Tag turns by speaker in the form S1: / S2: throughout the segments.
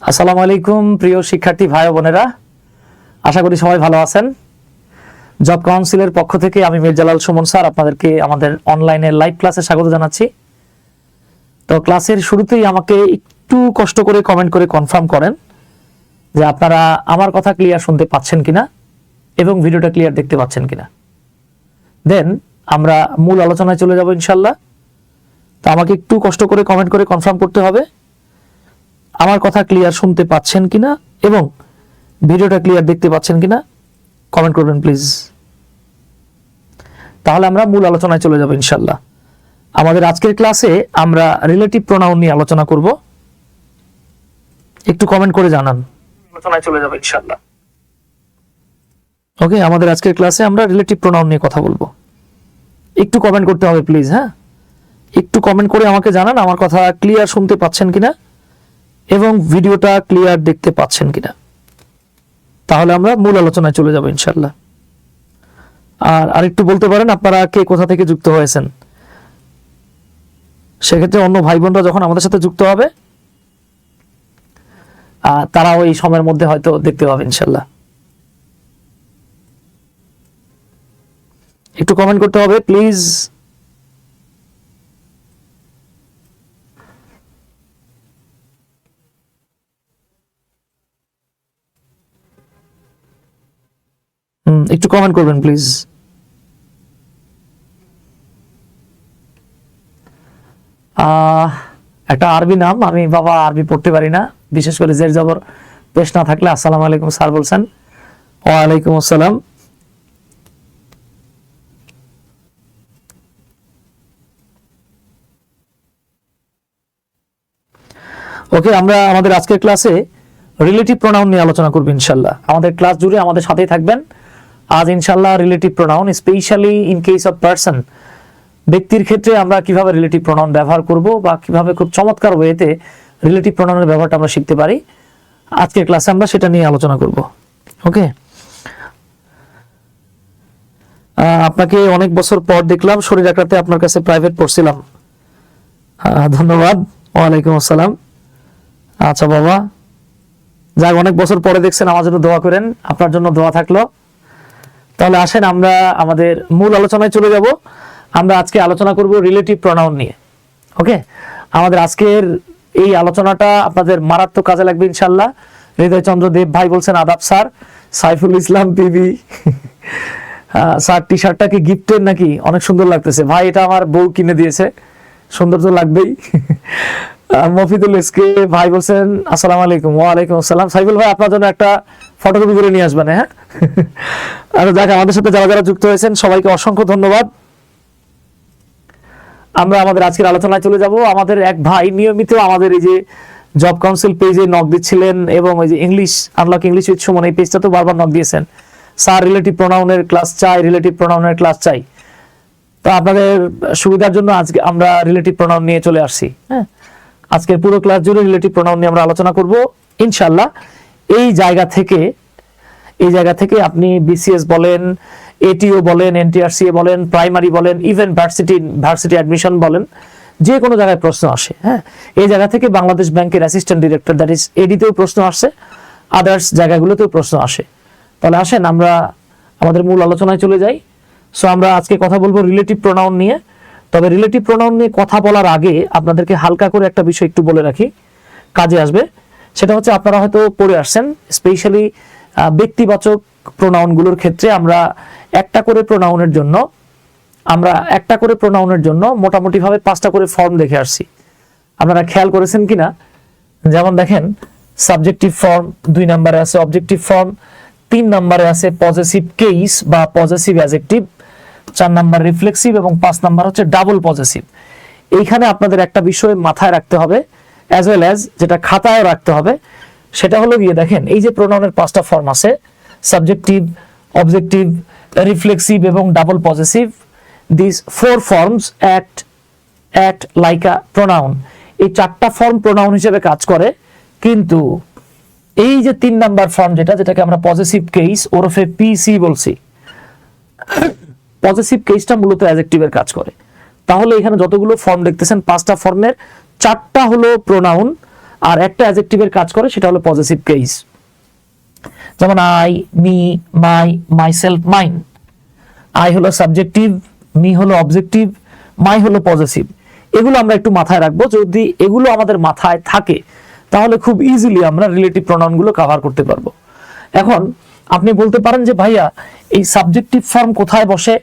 S1: আসসালামু আলাইকুম প্রিয় শিক্ষার্থী ভাই বোনেরা, আশা করি সবাই ভালো আছেন। জব কাউন্সিলের পক্ষ থেকে আমি মির্জালাল সুমন স্যার আপনাদেরকে আমাদের অনলাইনে লাইভ ক্লাসে স্বাগত জানাচ্ছি। তো ক্লাসের শুরুতেই আমাকে একটু কষ্ট করে কমেন্ট করে কনফার্ম করেন যে আপনারা আমার কথা ক্লিয়ার শুনতে পাচ্ছেন কিনা এবং ভিডিওটা ক্লিয়ার দেখতে পাচ্ছেন কিনা। দেন আমরা মূল আলোচনায় চলে যাব ইনশাল্লাহ। তো আমাকে একটু কষ্ট করে কমেন্ট করে কনফার্ম করতে হবে আমার কথা ক্লিয়ার শুনতে পাচ্ছেন কিনা এবং ভিডিওটা ক্লিয়ার দেখতে পাচ্ছেন কিনা। কমেন্ট করবেন প্লিজ, তাহলে আমরা মূল আলোচনায় চলে যাব ইনশাল্লাহ। আমাদের আজকের ক্লাসে আমরা রিলেটিভ প্রোনাউন নিয়ে আলোচনা করব। একটু কমেন্ট করে জানান, আলোচনায় চলে যাব ইনশাল্লাহ। ওকে, আমাদের আজকের ক্লাসে আমরা রিলেটিভ প্রোনাউন নিয়ে কথা বলবো। একটু কমেন্ট করতে হবে প্লিজ। হ্যাঁ, একটু কমেন্ট করে আমাকে জানান আমার কথা ক্লিয়ার শুনতে পাচ্ছেন কিনা এবং ভিডিওটা ক্লিয়ার দেখতে পাচ্ছেন কিনা, তাহলে আমরা মূল আলোচনায় চলে যাব ইনশাল্লাহ। আর আরেকটু বলতে পারেন আপনারা কে কোথা থেকে যুক্ত হয়েছেন, সেক্ষেত্রে অন্য ভাই বোনরা যখন আমাদের সাথে যুক্ত হবে তারাও এই সময়ের মধ্যে হয়তো দেখতে পাবে ইনশাল্লাহ। একটু কমেন্ট করতে হবে প্লিজ। একটু কমেন্ট করবেন প্লিজ। একটা আরবি নাম, আমি বাবা আরবি পড়তে পারি না, বিশেষ করে জের জবর পেশ না থাকলে। আসসালামু আলাইকুম স্যার বলছেন। ওয়ালাইকুম আসসালাম। ওকে, আমরা আমাদের আজকের ক্লাসে রিলেটিভ প্রোনাউন নিয়ে আলোচনা করব ইনশাল্লাহ। আমাদের ক্লাস জুড়ে আমাদের সাথেই থাকবেন। আজ ইনশাল্লাহ relative pronoun, specially in case of person, ব্যক্তির ক্ষেত্রে আমরা কিভাবে রিলেটিভ প্রোনাউন ব্যবহার করব বা কিভাবে খুব চমৎকার ওয়েতে রিলেটিভ প্রোনাউনের ব্যবহারটা আমরা শিখতে পারি, আজকের ক্লাসে আমরা সেটা নিয়ে আলোচনা করব। ওকে, আপনাকে অনেক বছর পর দেখলাম, শরীর আঁকড়াতে আপনার কাছে প্রাইভেট পড়ছিলাম। ধন্যবাদ। ওয়ালাইকুম আসসালাম। আচ্ছা বাবা, যাক অনেক বছর পরে দেখছেন, আমার জন্য দোয়া করেন, আপনার জন্য দোয়া থাকলো। তাহলে আসেন আমরা আমাদের মূল আলোচনায় চলে যাব। আমরা আজকে আলোচনা করব রিলেটিভ প্রোনাউন নিয়ে। ওকে, আমাদের আজকের এই আলোচনাটা আপনাদের মারাত্মক কাজে লাগবে ইনশাল্লাহ। হৃদয় চন্দ্র দেব ভাই বলছেন আদাব sir. Saiful Islam PB sir টি শার্টটা কি গিফটের নাকি? অনেক সুন্দর লাগতেছে ভাই, এটা আমার বউ কিনে দিয়েছে, সুন্দর তো লাগবেই। মফিদুল এসকে ভাই বলছেন আসসালামু আলাইকুম। ওয়ালাইকুম আসসালাম। সাইফুল ভাই আপনার জন্য একটা ফটোকপি করে নিয়ে আসবেন। হ্যাঁ, আর যাক আমাদের সাথে যারা যারা যুক্ত হয়েছেন সবাইকে অসংখ্য ধন্যবাদ। আমরা আমাদের আজকের আলোচনায় চলে যাব। আমাদের এক ভাই নিয়মিত আমাদের এই যে জব কাউন্সিল পেজে নক দিচ্ছিলেন এবং ওই যে English unlock English with Suman এই পেজটা তো বারবার নক দিয়েছেন, স্যার রিলেটিভ প্রোনাউনের ক্লাস চাই, রিলেটিভ প্রোনাউনের ক্লাস চাই। তো আপনাদের সুবিধার জন্য আজকে আমরা রিলেটিভ প্রোনাউন নিয়ে চলে আসছি। হ্যাঁ, আজকের পুরো ক্লাস জুড়ে রিলেটিভ প্রোনাউন নিয়ে আমরা আলোচনা করব ইনশাআল্লাহ। এই জায়গা থেকে আপনি বিসিএস বলেন, এটিও বলেন, এনটিআরসিএ বলেন, প্রাইমারি বলেন, ইভেন ভার্সিটি অ্যাডমিশন বলেন, যে কোনো জায়গায় প্রশ্ন আসে। হ্যাঁ, এই জায়গা থেকে বাংলাদেশ ব্যাংকের অ্যাসিস্ট্যান্ট ডিরেক্টর দ্যাট ইজ এডিতেও প্রশ্ন আসছে, আদার্স জায়গাগুলোতেও প্রশ্ন আসে। তাহলে আসেন আমরা আমাদের মূল আলোচনায় চলে যাই। সো আমরা আজকে কথা বলবো রিলেটিভ প্রোনাউন নিয়ে। তবে রিলেটিভ প্রোনাউন নিয়ে কথা বলার আগে আপনাদেরকে হালকা করে একটা বিষয় একটু বলে রাখি, কাজে আসবে। সেটা হচ্ছে আপনারা হয়তো পড়ে আসছেন, স্পেশালি ব্যক্তিবাচক প্রোনাউনগুলোর ক্ষেত্রে আমরা একটা করে প্রোনাউনের জন্য মোটামুটিভাবে 5টা করে ফর্ম দেখে আসছি। আপনারা খেয়াল করেছেন কিনা? যেমন দেখেন, সাবজেক্টিভ ফর্ম 2 নম্বরে আছে, অবজেক্টিভ ফর্ম 3 নম্বরে আছে, পজেসিভ কেস বা পজেসিভ অ্যাডজেক্টিভ 4 নাম্বার রিফ্লেক্সিভ এবং 5 নাম্বার হচ্ছে ডাবল পজেসিভ। এইখানে আপনাদের একটা বিষয় মাথায় রাখতে হবে, অ্যাজ ওয়েল অ্যাজ যেটা খাতায় রাখতে হবে, সেটা হলো গিয়ে দেখেন এই যে প্রোনাউনের 5টা ফর্ম আছে, সাবজেক্টিভ, অবজেক্টিভ, রিফ্লেক্সিভ এবং double possessive. This 4 forms act like a pronoun. এই 4টা ফর্ম প্রোনাউন হিসেবে কাজ করে, কিন্তু এই যে 3 নাম্বার ফর্ম যেটাকে আমরা পজেসিভ কেস ওরফে পিসি বলছি, পজেসিভ কেসটা মূলত অ্যাডজেক্টিভের কাজ করে। তাহলে এখানে যতগুলো ফর্ম দেখতেছেন 5টা ফর্মের 4টা হলো প্রোনাউন আর একটা অ্যাডজেক্টিভের কাজ করে, সেটা হলো পজেসিভ কেস। যেমন I, me, my, myself, mine. I হলো সাবজেক্টিভ, মি হলো অবজেক্টিভ, মাই হলো পজেসিভ। এগুলো আমরা একটু মাথায় রাখবো। যদি এগুলো আমাদের মাথায় থাকে তাহলে খুব ইজিলি আমরা রিলেটিভ প্রোনাউন গুলো কভার করতে পারবো। এখন আপনি বলতে পারেন যে ভাইয়া এই সাবজেক্টিভ ফর্ম কোথায় বসে,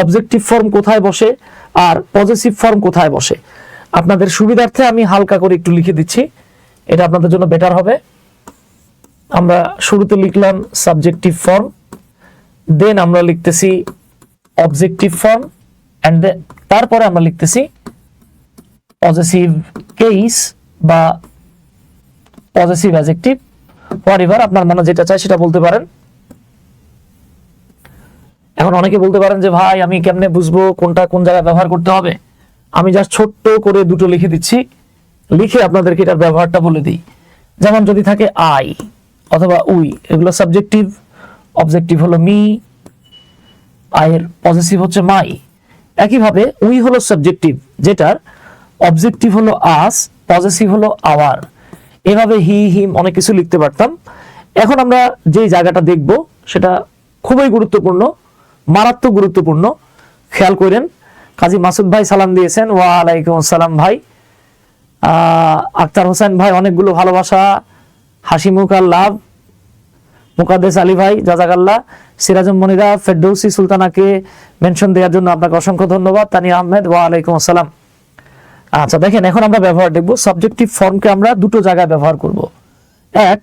S1: অবজেক্টিভ ফর্ম কোথায় বসে, আর পজেসিভ ফর্ম কোথায় বসে। আপনাদের সুবিধার্থে আমি হালকা করে একটু লিখে দিচ্ছি, এটা আপনাদের জন্য বেটার হবে। আমরা শুরুতে লিখলাম সাবজেক্টিভ ফর্ম, দেন আমরা লিখতেছি অবজেক্টিভ ফর্ম, এন্ড তারপরে আমরা লিখতেছি পজেসিভ কেস বা পজেসিভ অ্যাডজেক্টিভ, হোয়াটএভার আপনার মনে যেটা চায় সেটা বলতে পারেন। এখন অনেকে বলতে পারেন যে ভাই আমি কেমনে বুঝবো কোনটা কোন জায়গায় ব্যবহার করতে হবে। আমি জাস্ট ছোট্ট করে দুটো লিখে দিচ্ছি, লিখে আপনাদেরকে এটার ব্যবহারটা বলে দিই। যেমন যদি থাকে আই অথবা উই, এগুলো সাবজেক্টিভ, অবজেক্টিভ হলো মি, আয়ের পজেসিভ হচ্ছে মাই। একইভাবে উই হলো সাবজেক্টিভ, যেটার অবজেক্টিভ হলো আস, পজেসিভ হলো আওয়ার। এভাবে হি, হিম অনেক কিছু লিখতে পারতাম। এখন আমরা যে জায়গাটা দেখব সেটা খুবই গুরুত্বপূর্ণ, মারাত্মক গুরুত্বপূর্ণ, খেয়াল করেন। কাজী মাসুদ ভাই সালাম দিয়েছেন, ওয়ালাইকুম আসসালাম ভাই। আক্তার হোসেন ভাই অনেকগুলো ভালোবাসা, হাসিমুখ আর লাভ। মুকাদ্দেস আলী ভাই জাজাকাল্লাহ। সিরাজুম মনিরা, ফেরদৌসি সুলতানাকে মেনশন দেওয়ার জন্য আপনাকে অসংখ্য ধন্যবাদ। তানিয়া আহমেদ, ওয়ালাইকুম আসসালাম। আচ্ছা দেখেন, এখন আমরা ব্যবহার দেখব। সাবজেক্টিভ ফর্মকে আমরা দুটো জায়গায় ব্যবহার করব। এক,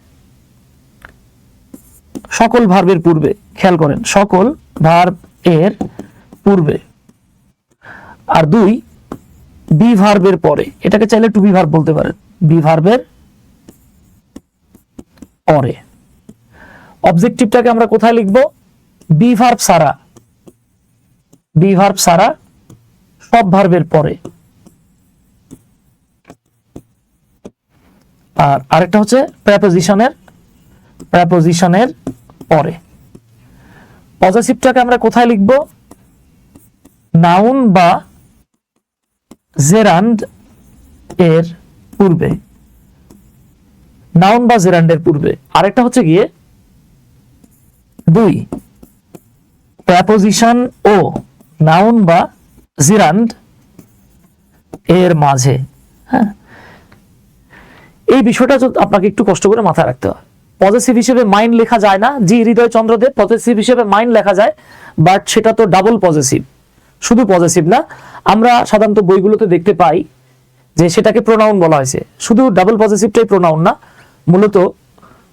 S1: সকল ভার্বের পূর্বে, খেয়াল করেন, সকল ভার্ব এর পূর্বে। আর দুই, বি ভার্বের পরে। এটাকে চাইলে টু বি ভার্ব বলতে পারেন, বি ভার্বের পরে। অবজেক্টিভটাকে আমরা কোথায় লিখব? বি ভার্ব ছাড়া, বি ভার্ব ছাড়া সব ভার্বের পরে। আর আরেকটা হচ্ছে প্রেপোজিশনের পরে। পজেসিভটাকে আমরা কোথায় লিখব? নাউন বা জেরান্ড এর পূর্বে, নাউন বা জেরান্ডের পূর্বে। আরেকটা হচ্ছে গিয়ে দুই, প্রেপোজিশন ও নাউন বা জেরান্ড এর মাঝে। হ্যাঁ, এই বিষয়টা আপনাকে একটু কষ্ট করে মাথায় রাখতে হয়। পজেসিভ হিসেবে মাইন্ড লেখা যায় না, জি হৃদয় চন্দ্রদেব, পজেসিভ হিসেবে মাইন্ড লেখা যায়, বাট সেটা তো ডাবল পজেসিভ, শুধু পজেসিভ না। আমরা সাধারণত বইগুলোতে দেখতে পাই যে সেটাকে প্রোনাউন বলা হয়েছে, শুধু ডাবল পজেসিভটাই প্রোনাউন না,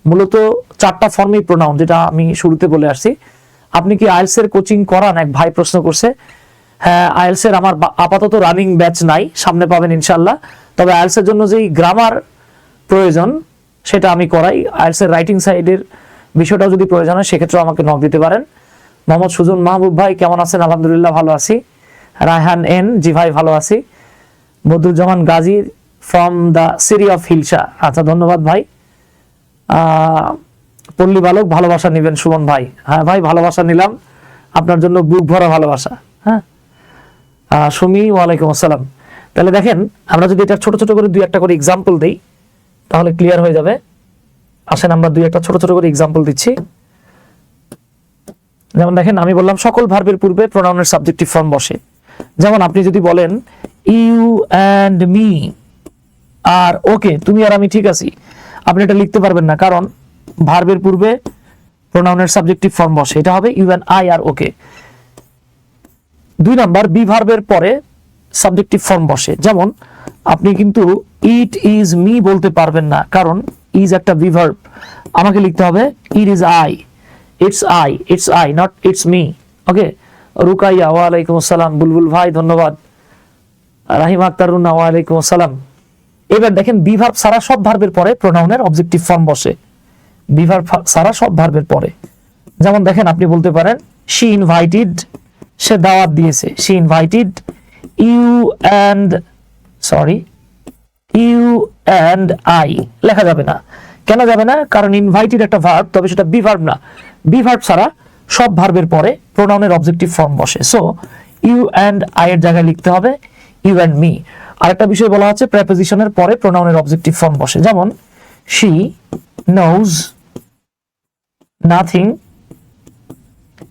S1: মূলত চারটা ফর্মেই প্রোনাউন, যেটা আমি শুরুতে বলে আসছি। আপনি কি আইএলটিএস এর কোচিং করান? এক ভাই প্রশ্ন করছে। হ্যাঁ, আইএলটিএস এর আমার আপাতত রানিং ব্যাচ নাই, সামনে পাবেন ইনশাল্লাহ। তবে আইএলটিএস এর জন্য যেই গ্রামার প্রয়োজন সেটা আমি করাই। আইএলটিএস এর রাইটিং সাইডের বিষয়টাও যদি প্রয়োজন হয় সেক্ষেত্রে আমাকে নক দিতে পারেন। মোহাম্মদ সুজন মাহবুব ভাই কেমন আছেন? আলহামদুলিল্লাহ ভালো আছি। রায়হান এন, জি ভাই ভালো আছি। Badruzzaman Gazi from the city of hilsa, আচ্ছা ধন্যবাদ ভাই। পল্লী বালক, ভালোবাসা নিবেন সুমন ভাই। হ্যাঁ ভাই, ভালোবাসা নিলাম, আপনার জন্য বুক ভরা ভালোবাসা। হ্যাঁ, সুমি, ওয়ালাইকুম আসসালাম। তাহলে দেখেন, আমরা যদি এটা ছোট ছোট করে দুই একটা করে এক্সাম্পল দেই তাহলে ক্লিয়ার হয়ে যাবে। আসেন আমরা দুই একটা ছোট ছোট করে এক্সাম্পল দিচ্ছি। যেমন দেখেন, আমি বললাম সকল ভার্বের পূর্বে প্রোনাউনের সাবজেক্টিভ ফর্ম বসে। যেমন আপনি যদি বলেন ইউ অ্যান্ড মি আর ওকে, তুমি আর আমি ঠিক আছি, আপনি এটা লিখতে পারবেন না, কারণ ভার্বের পূর্বে প্রোনাউনের সাবজেক্টিভ ফর্ম বসে, এটা হবে ইউ অ্যান্ড আই আর ওকে। দুই নাম্বার, বি ভার্বের পরে সাবজেক্টিভ ফর্ম বসে। যেমন আপনি কিন্তু ইট ইজ মি বলতে পারবেন না, কারণ ইজ একটা বি ভার্ব, আমাকে লিখতে হবে it is I, it's I not it's me. Okay, Rukaiya, ওয়ালাইকুম আসসালাম। বুলবুল ভাই ধন্যবাদ। রাহিম আক্তার রুনা, ওয়ালাইকুম আসসালাম। এবার দেখেন, বি ভার্ব ছাড়া সব ভার্বের পরে প্রোনাউনের অবজেক্টিভ ফর্ম বসে, বি ভার্ব ছাড়া সব ভার্বের পরে। যেমন দেখেন, আপনি বলতে পারেন শি ইনভাইটেড, সে দাওয়াত দিয়েছে, she invited you and I. লেখা যাবে না, কেন যাবে না? কারণ ইনভাইটেড একটা ভার্ব, তবে সেটা বি ভার্ব না। বি ভার্ব ছাড়া সব ভার্বের পরে প্রোনাউনের অবজেক্টিভ ফর্ম বসে। সো ইউ অ্যান্ড আই এর জায়গায় লিখতে হবে ইউ অ্যান্ড মি। আরেকটা বিষয় বলা হচ্ছে প্রেপোজিশনের পরে প্রোনাউনের অবজেক্টিভ ফর্ম বসে, যেমন she knows nothing,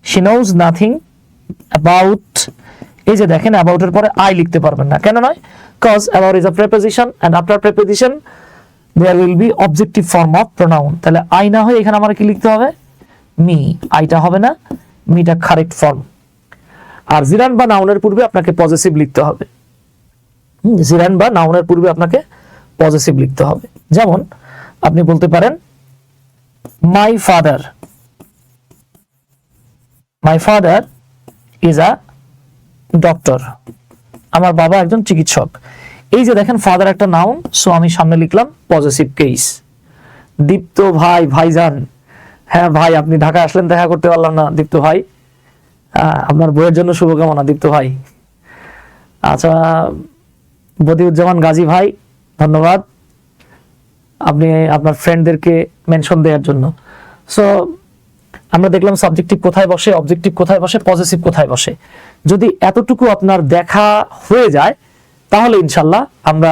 S1: she knows nothing about, এই যে দেখেন about এর পরে I লিখতে পারবেন না, কেন নয়? Cause about is a preposition and after preposition there will be objective form of pronoun। তাহলে I না হয় এখানে আমার কি লিখতে হবে? me, আইটা হবে না, মিটা কারেক্ট ফর্ম। আর জিরান বা নাউনের পূর্বে আপনাকে পজেসিভ লিখতে হবে, জিরান বা নাউনের পূর্বে আপনাকে পজেসিভ লিখতে হবে। যেমন আপনি বলতে পারেন my father, my father is a doctor, আমার বাবা একজন চিকিৎসক। এই যে দেখেন ফাদার একটা নাউন, সো আমি সামনে লিখলাম পজেসিভ কেস। দীপ্ত ভাই, ভাইজান, হ্যাঁ ভাই আপনি ঢাকা আসলেন, দেখা করতে পারলাম না দীপ্ত ভাই, আপনার বইয়ের জন্য শুভকামনা দীপ্ত ভাই। আচ্ছা বদিউজ্জামান গাজী ভাই, ধন্যবাদ আপনি আপনার ফ্রেন্ডদেরকে মেনশন দেওয়ার জন্য। সো আমরা দেখলাম সাবজেক্টিভ কোথায় বসে, অবজেক্টিভ কোথায় বসে, পজেসিভ কোথায় বসে। যদি এতটুকু আপনার দেখা হয়ে যায় তাহলে ইনশাল্লাহ আমরা,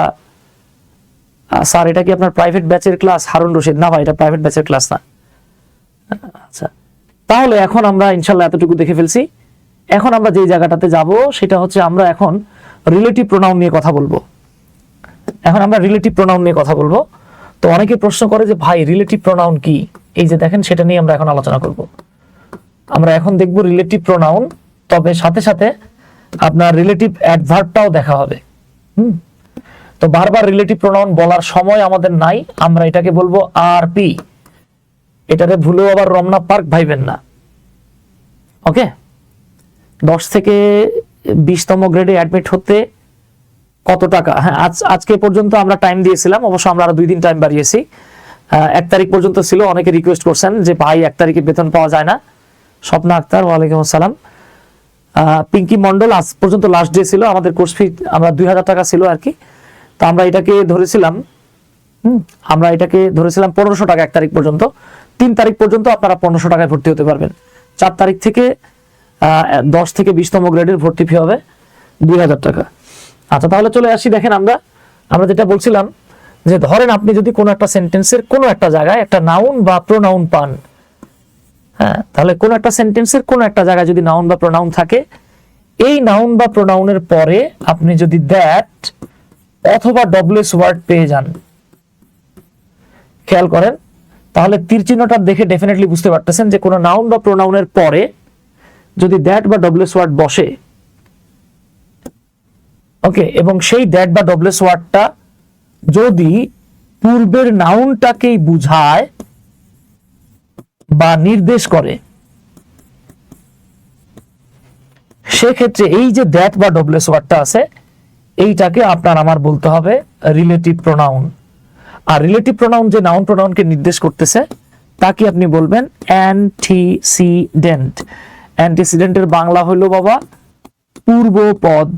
S1: স্যার এটা কি আপনার প্রাইভেট ব্যাচের ক্লাস? হারুন রশিদ, না ভাই এটা প্রাইভেট ব্যাচের ক্লাস না। আচ্ছা তাহলে এখন আমরা ইনশাল্লাহ এতটুকু দেখে ফেলছি। এখন আমরা যে জায়গাটাতে যাব সেটা হচ্ছে আমরা এখন রিলেটিভ প্রোনাউন নিয়ে কথা বলবো। এখন আমরা রিলেটিভ প্রোনাউন নিয়ে কথা বলবো। তো অনেকে প্রশ্ন করে যে ভাই রিলেটিভ প্রোনাউন কি? এই যে দেখেন সেটা নিয়ে আমরা এখন আলোচনা করব। আমরা এখন দেখব রিলেটিভ প্রোনাউন, তবে সাথে সাথে আপনার রিলেটিভ অ্যাডভার্বটাও দেখা হবে। তো বারবার রিলেটিভ প্রোনাউন বলার সময় আমাদের নাই, আমরা এটাকে বলবো আরপি। এটাকে ভুলেও আবার রমনা পার্ক ভাইবেন না, ওকে? 10 থেকে 20তম গ্রেডে অ্যাডমিট হতে কত টাকা? হ্যাঁ আজকে পর্যন্ত আমরা টাইম দিয়েছিলাম, অবশ্য আমরা আরো 2 দিন টাইম বাড়িয়েছি। 1 তারিখ পর্যন্ত ছিল, অনেকে রিকোয়েস্ট করছেন যে ভাই 1 তারিখে বেতন পাওয়া যায় না। স্বপ্না আক্তার, ওয়ালাইকুম আসসালাম। পিঙ্কি মন্ডল, আজ পর্যন্ত লাস্ট ডে ছিল, আমাদের কোর্স ফি আমরা 2000 টাকা ছিল আর কি। তো আমরা এটাকে ধরেছিলাম 1500 টাকা 1 তারিখ পর্যন্ত। 3 তারিখ পর্যন্ত আপনারা 1500 টাকায় ভর্তি হতে পারবেন। 4 তারিখ থেকে 10 থেকে 20তম গ্রেডের ভর্তি ফি হবে 2000 টাকা। আচ্ছা তাহলে চলে আসি, দেখেন আমরা যেটা বলছিলাম যে ধরেন আপনি যদি কোনো একটা সেন্টেন্সের কোনো একটা জায়গায় একটা নাউন বা প্রোনাউন পান, হ্যাঁ তাহলে কোনো একটা সেন্টেন্সের কোনো একটা জায়গায় যদি নাউন বা প্রোনাউন থাকে, এই নাউন বা প্রোনাউনের পরে আপনি যদি দ্যাট অথবা ডব্লিউএস ওয়ার্ড পেয়ে যান, খেয়াল করেন, তাহলে তীর চিহ্নটা দেখে ডেফিনেটলি বুঝতে পারতেছেন যে কোনো নাউন বা প্রোনাউনের পরে যদি দ্যাট বা ডব্লিউএস ওয়ার্ড বসে, ওকে, এবং সেই দ্যাট বা ডব্লিউএস ওয়ার্ডটা যদি পূর্বের নাউনটাকেই বুঝায় বা নির্দেশ করে, সেক্ষেত্রে এই যে দ্যাট বা ডব্লিউএস ওয়ার্ডটা আছে এইটাকে আপনার আমার বলতে হবে রিলেটিভ প্রোনাউন। আর রিলেটিভ প্রোনাউন যে নাউন প্রোনাউনকে নির্দেশ করতেছে তাকে আপনি বলবেন অ্যান্টিসিডেন্ট। অ্যান্টিসিডেন্টের বাংলা হলো বাবা পূর্বপদ।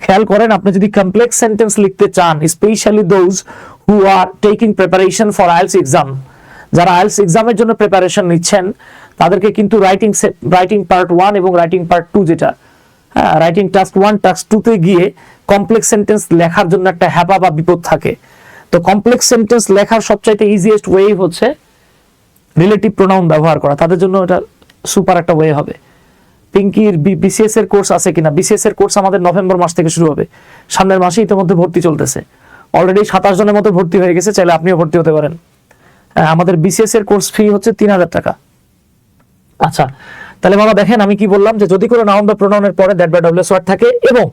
S1: খেয়াল করেন, আপনি যদি কমপ্লেক্স সেন্টেন্স লিখতে চান, specially those who are taking preparation for IELTS exam, যারা আইএলটিএস এক্সামের জন্য প্রিপারেশন নিচ্ছেন তাদেরকে কিন্তু রাইটিং পার্ট 1 এবং রাইটিং পার্ট 2, যেটা রাইটিং টাস্ক 1 টাস্ক 2 তে গিয়ে কমপ্লেক্স সেন্টেন্স লেখার জন্য একটা হ্যাপা বা বিপদ থাকে। তো কমপ্লেক্স সেন্টেন্স লেখার সবচাইতে ইজিয়েস্ট ওয়ে হচ্ছে রিলেটিভ প্রোনাউন ব্যবহার করা, তাদের জন্য এটা সুপার একটা ওয়ে হবে। পিঙ্কির বিসিএস এর কোর্স আছে কিনা? বিসিএস এর কোর্স আমাদের নভেম্বর মাস থেকে শুরু হবে, সামনের মাসে ইতিমধ্যে ভর্তি চলতেছে। অলরেডি 27 জনের মতো ভর্তি হয়ে গেছে, চাইলে আপনিও ভর্তি হতে পারেন। আমাদের বিসিএস এর কোর্স ফি হচ্ছে 3000 টাকা। আচ্ছা তাহলে বাবা দেখেন আমি কি বললাম, যে যদি কোনো নাউন বা প্রোনাউনের পরে দ্যাট বা ডব্লিউএস ওয়ার্ড থাকে এবং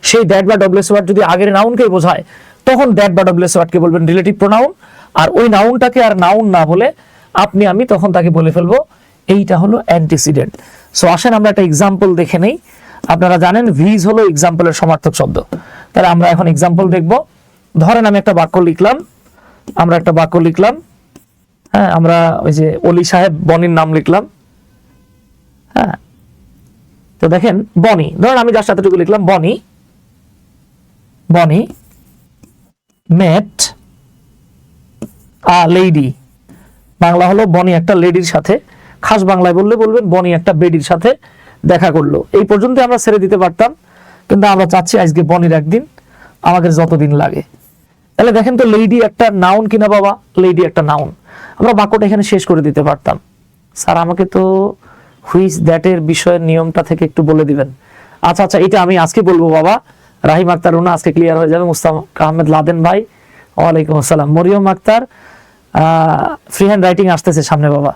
S1: সেই দ্যাট বা ডব্লিউএস ওয়ার্ড যদি আগের নাউনকেই বোঝায়, তখন দ্যাট বা ডব্লিউএস ওয়ার্ডকে বলবেন রিলেটিভ প্রোনাউন। আর ওই নাউনটাকে আর নাউন না বলে আপনি আমি তখন তাকে বলে ফেলবো এইটা হলো অ্যান্টিসিডেন্ট। সো আসেন আমরা একটা এক্সাম্পল দেখে নেই। আপনারা জানেন ভিজ হলো এক্সাম্পলের সমার্থক শব্দ, তাহলে আমরা এখন এক্সাম্পল দেখব। ধরেন আমি একটা বাক্য লিখলাম, হ্যাঁ আমরা ওই যে অলি সাহেব বনির নাম লিখলাম, হ্যাঁ তো দেখেন বনি, ধরেন আমি যার সাথেটুকু লিখলাম বনি মেট আ লেডি। বাংলা হলো বনি একটা লেডির সাথে, খাস বাংলায় বললে বলবেন বনি একটা বেডির সাথে দেখা করলো। এই পর্যন্ত আমরা ছেড়ে দিতে পারতাম, কিন্তু আমরা চাচ্ছি আজকে বনির একদিন আমাদের যতদিন লাগে। তাহলে দেখেন তো লেডি একটা নাউন কিনা বাবা, লেডি একটা নাউন। আমরা বাক্যটা এখানে শেষ করে দিতে পারতাম। স্যার আমাকে তো হুইচ দ্যাট এর বিষয়ের নিয়মটা থেকে একটু বলে দিবেন। আচ্ছা আচ্ছা, এটা আমি আজকে বলবো বাবা। রাহিম আক্তার রুনা আজকে ক্লিয়ার হয়ে যাবে। মুস্তাফা আহমেদ লাদেন ভাই, ওয়ালাইকুম আসসালাম। Maryam Akter free hand writing আসতেছে সামনে বাবা।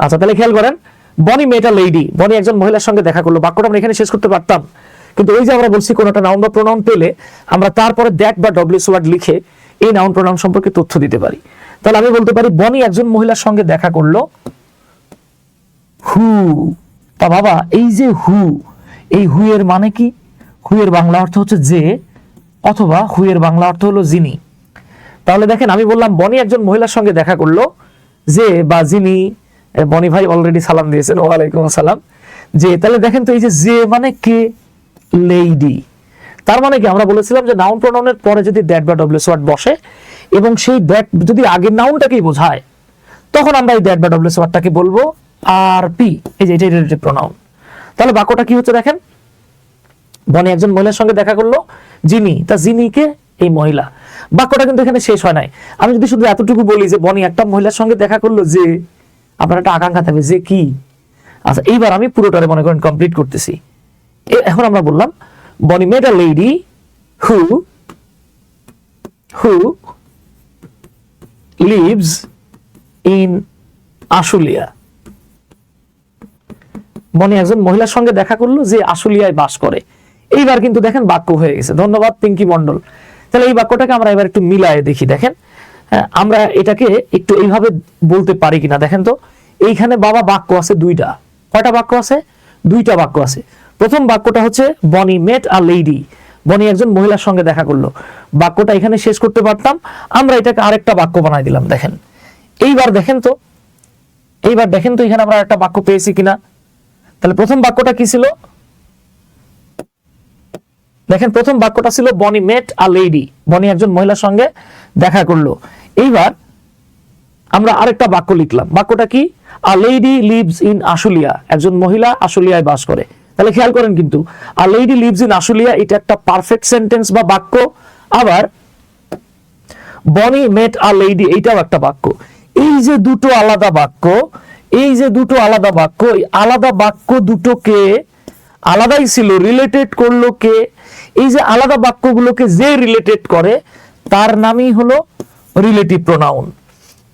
S1: আচ্ছা তাহলে খেয়াল করেন, বনি মেট আ লেডি, বনি একজন মহিলার সঙ্গে দেখা করলো। বাক্যটা আমরা এখানে শেষ করতে পারতাম, কিন্তু ওই যে আমরা বলছি কোন একটা নাউন বা প্রোনাউন পেলে আমরা তারপরে দ্যাট বা ডব্লিউএস ওয়ার্ড লিখে এই নাউন প্রোনাউন সম্পর্কে তথ্য দিতে পারি। তাহলে আমি বলতে পারি বনি একজন মহিলার সঙ্গে দেখা করলো হু। তা বাবা এই যে হু, এই হু এর মানে কি? হু এর বাংলা অর্থ হচ্ছে যে, অথবা হু এর বাংলা অর্থ হলো যিনি। তাহলে দেখেন আমি বললাম বনি একজন মহিলার সঙ্গে দেখা করলো যে বা যিনি। বনি ভাই অলরেডি সালাম দিয়েছেন, ওয়ালাইকুম আসসালাম। যে তাহলে দেখেন তো এই যে মানে কে? লেডি। তার মানে কি আমরা বলেছিলাম যে নাউন প্রোনাউনের পরে যদি দ্যাট বা ডব্লিউএস ওয়ার্ড বসে এবং সেই দ্যাট যদি আগের নাউনটাকেই বোঝায়, তখন আমরা এই দ্যাট বা ডব্লিউএস ওয়ার্ডটাকে বলবো আর পি। এই যে এটাই রিলেটিভ প্রোনাউন। তাহলে বাক্যটা কি হচ্ছে দেখেন, বনি একজন মহিলার সঙ্গে দেখা করলো যিনি, তা যিনি কে? এই মহিলা। বাক্যটা কিন্তু এখানে শেষ হয় নাই। আমি যদি শুধু এতটুকু বলি যে বনি একটা মহিলার সঙ্গে দেখা করলো যে, আপনার একটা আকাঙ্ক্ষা থাকবে যে কি। আচ্ছা এইবার আমি পুরোটারে মনে করেন কমপ্লিট করতেছি। এখন আমরা বললাম Boni met a lady who lives in Ashulia. Boni একজন মহিলার সঙ্গে দেখা করলো যে আশুলিয়ায় বাস করে। এইবার কিন্তু দেখেন বাক্য হয়ে গেছে। ধন্যবাদ পিঙ্কি মন্ডল। তাহলে এই বাক্যটাকে আমরা এবার একটু মিলায়ে দেখি। দেখেন আমরা এটাকে একটু এইভাবে বলতে পারি কিনা দেখেন তো। এইখানে বাবা বাক্য আছে দুইটা। কয়টা বাক্য আছে? দুইটা বাক্য আছে। প্রথম বাক্যটা হচ্ছে বনি মেট আ লেডি, বনি একজন মহিলার সঙ্গে দেখা করলো। বাক্যটা এখানে শেষ করতে পারতাম, আমরা এটাকে আরেকটা বাক্য বানাই দিলাম। দেখেন এইবার দেখেন তো, এখানে আমরা একটা বাক্য পেয়েছি কিনা। তাহলে প্রথম বাক্যটা কি ছিল? দেখেন প্রথম বাক্যটা ছিল বনি মেট আ লেডি, বনি একজন মহিলার সঙ্গে দেখা করলো। এইবার আমরা আরেকটা বাক্য লিখলাম। বাক্যটা কি? আ লেডি লিভস ইন আশুলিয়া, একজন মহিলা আশুলিয়ায় বাস করে। তাহলে খেয়াল করেন কিন্তু আ লেডি লিভস ইন আশুলিয়া এটা একটা পারফেক্ট সেন্টেন্স বা বাক্য। আবার বনি মেট আ লেডি এইটাও একটা বাক্য। এই যে দুটো আলাদা বাক্য, এই আলাদা বাক্য দুটোকে আলাদাই ছিল, রিলেটেড করলো কে? এই যে আলাদা বাক্যগুলোকে যে রিলেটেড করে তার নামই হলো রিলেটিভ প্রোনাউন।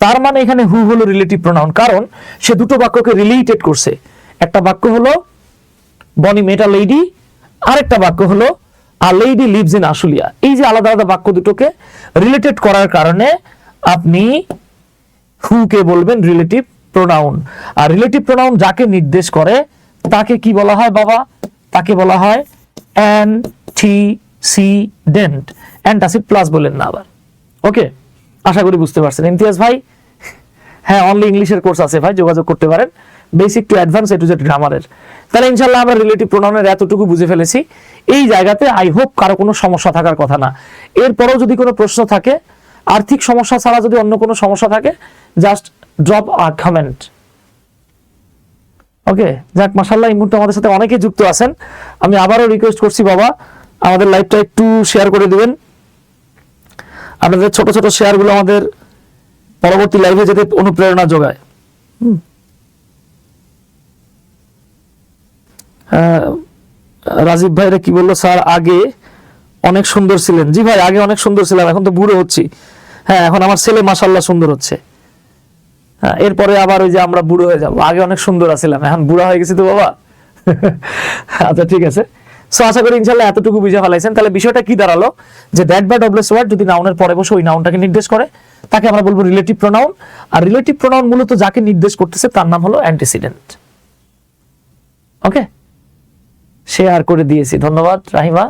S1: তার মানে এখানে হু হলো রিলেটিভ প্রোনাউন, কারণ সে দুটো বাক্যকে রিলেটেড করছে। একটা বাক্য হলো বনি মেট আ লেডি, আরেকটা বাক্য হলো আ লেডি লিভস ইন আশুলিয়া। এই যে আলাদা আলাদা বাক্য দুটোকে রিলেটেড করার কারণে আপনি হু কে বলবেন রিলেটিভ প্রোনাউন। আর রিলেটিভ প্রোনাউন যাকে নির্দেশ করে তাকে কি বলা হয় বাবা? তাকে বলা হয় অ্যান্টিসিডেন্ট। অ্যান্টাসিড প্লাস বলেন না আবার। ওকে, আশা করি বুঝতে পারছেন। ইমতিয়াজ ভাই, হ্যাঁ অনলি ইংলিশের কোর্স আছে ভাই, যোগাযোগ করতে পারেন। Basic to advance A to Z গ্রামারের। তাহলে ইনশাআল্লাহ আমরা রিলেটিভ প্রোনাউনের এতটুকু বুঝে ফেলেছি। এই জায়গাতে আই হোপ কারো কোনো সমস্যা থাকার কথা না। এরপরেও যদি কোনো প্রশ্ন থাকে, আর্থিক সমস্যা ছাড়া যদি অন্য কোনো সমস্যা থাকে, জাস্ট ড্রপ আ কমেন্ট। ওকে, যাক মাশাআল্লাহ এই মুহূর্তে আমাদের সাথে অনেকে যুক্ত আছেন। আমি আবারও রিকোয়েস্ট করছি বাবা, আমাদের লাইভটা একটু শেয়ার করে দিবেন। আপনাদের ছোট ছোট শেয়ারগুলো আমাদের পরবর্তী লাইভে যেতে অনুপ্রেরণা যোগায়। রাজীব ভাইরা কি বললো? স্যার আগে অনেক সুন্দর ছিলেন। জি ভাই, আগে অনেক সুন্দর ছিলাম, এখন তো বুড়ো হচ্ছি। হ্যাঁ, এখন আমার ছেলে মাশাআল্লাহ সুন্দর হচ্ছে। হ্যাঁ, এরপরে আবার ওই যে আমরা বুড়ো হয়ে যাবো। আগে অনেক সুন্দর আছিলাম, এখন বুড়া হয়ে গেছি তো বাবা। আচ্ছা ঠিক আছে। সো আশা করি ইনশাআল্লাহ এতটুকু বুঝে ফেলাইছেন। তাহলে বিষয়টা কি দাঁড়ালো যে দ্যাট বা ডব্লিউএস ওয়ার্ড যদি নাউনের পরে বসে ওই নাউনটাকে নির্দেশ করে তাকে আমরা বলবো রিলেটিভ প্রোনাউন। আর রিলেটিভ প্রোনাউন মূলত যাকে নির্দেশ করতেছে তার নাম হলো অ্যান্টিসিডেন্ট। ওকে, শেয়ার করে দিয়েছি, ধন্যবাদ রাহিমা।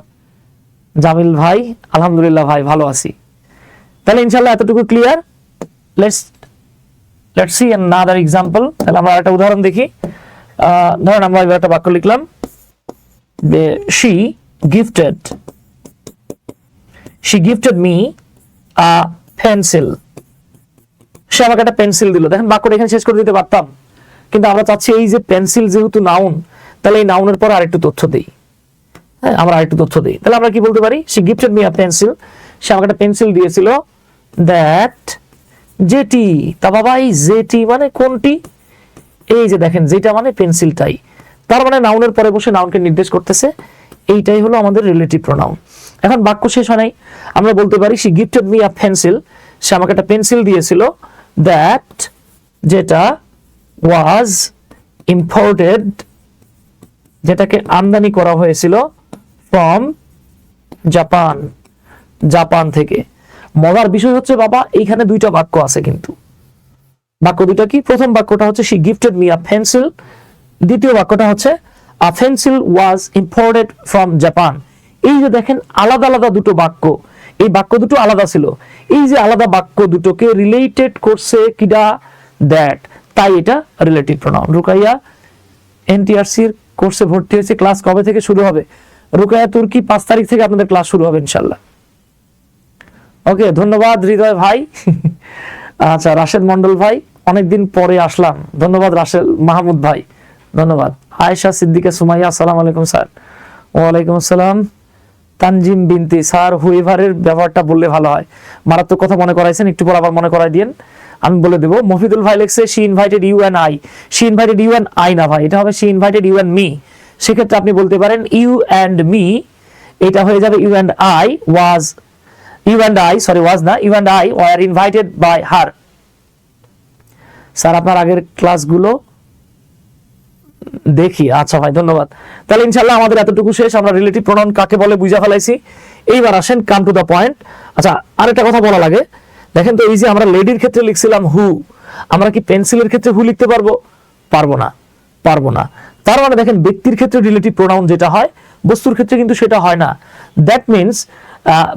S1: জামিল ভাই, আলহামদুলিল্লাহ ভাই ভালো আছি। তাহলে ইনশাআল্লাহ এতটুকু clear. Let's see another example। তাহলে আমরা একটা উদাহরণ দেখি। ধরেন আমরা এবার একটা বাক্য লিখলাম যে she gifted me a pencil। সে আমাকে একটা পেন্সিল দিল। দেখেন বাক্যটা এখানে শেষ করে দিতে পারতাম, কিন্তু আমরা চাচ্ছি এই যে পেন্সিল যেহেতু নাউন, তাহলে এই নাউনের পর আরেকটু তথ্য দেই। হ্যাঁ, আমরা আরেকটু তথ্য দিই। তাহলে আমরা কি বলতে পারি, সে গিফটেড মি আ পেন্সিল, সে আমাকে একটা পেন্সিল দিয়েছিল, দ্যাট যেটি, তা বাবা এই যেটি মানে কোনটি, এই যে দেখেন যেটা মানে পেন্সিলটাই, তার মানে নাউনের পরে বসে নাউনকে নির্দেশ করতেছে, এইটাই হলো আমাদের রিলেটিভ প্রোনাউন। এখন বাক্য শেষ হয় নাই, আমরা বলতে পারি she gifted me a pencil, সে আমাকে একটা পেন্সিল দিয়েছিল, দ্যাট যেটা, ওয়াজ ইম্পোর্টেড যেটাকে আমদানি করা হয়েছিল, ফ্রম জাপান, জাপান থেকে। মজার বিষয় হচ্ছে বাবা এইখানে দুইটা বাক্য আছে, কিন্তু বাক্য দুইটা কি, প্রথম বাক্যটা হচ্ছে she gifted me a pencil, দ্বিতীয় বাক্যটা হচ্ছে a pencil was imported from Japan। এই যে দেখেন আলাদা আলাদা দুটো বাক্য, এই বাক্য দুটো আলাদা ছিল, এই যে আলাদা বাক্য দুটোকে রিলেটেড করছে কিডা, দ্যাট, তাই এটা রিলেটিভ প্রোনাউন। রুকাইয়া এনটিআরসি এর কোর্সে ভর্তি হয়েছে, ক্লাস কবে থেকে শুরু হবে? রুকাইয়া তুর্কি 5 তারিখ থেকে আপনাদের ক্লাস শুরু হবে ইনশাআল্লাহ। ওকে, ধন্যবাদ হৃদয় ভাই। আচ্ছা, রাশেদ মন্ডল ভাই অনেকদিন পরে আসলাম, ধন্যবাদ। রাশেদ মাহমুদ ভাই ধন্যবাদ। আয়েশা সিদ্দিকা সুমাইয়া আসসালামু আলাইকুম স্যার। ওয়ালাইকুম আসসালাম। তানজিম বিনতি স্যার, হুইভারের ব্যবহারটা বললে ভালো হয়, মারাত্মক কথা মনে করাইছেন, একটু পর আবার মনে করাই দিয়েন, আমি বলে দেবো। মফিদুল ভাই লিখছে she invited you and I, she invited you and I না ভাই, এটা হবে she invited you and me. সেক্ষেত্রে আপনি বলতে পারেন ইউ অ্যান্ড মি, এটা হয়ে যাবে you and I was, you and I, sorry was না, you and I were invited by her। Sir আপনার আগের ক্লাসগুলো দেখি, আচ্ছা ভাই ধন্যবাদ। তাহলে ইনশাআল্লাহ আমাদের এতটুকু শেষ, আমরা রিলেটিভ প্রোনাউন কাকে বলে বুঝা ফেলাইছি। এইবার আসেন কাম টু দা পয়েন্ট। আচ্ছা, আরেকটা কথা বলা লাগে, দেখেন তো এই যে আমরা লেডির ক্ষেত্রে লিখছিলাম হু, আমরা কি পেন্সিলের ক্ষেত্রে হু লিখতে পারবো? পারবো না, পারবো না। তার মানে দেখেন ব্যক্তির ক্ষেত্রে রিলেটিভ প্রোনাউন যেটা হয়, বস্তুর ক্ষেত্রে কিন্তু সেটা হয় না। দ্যাট মিনস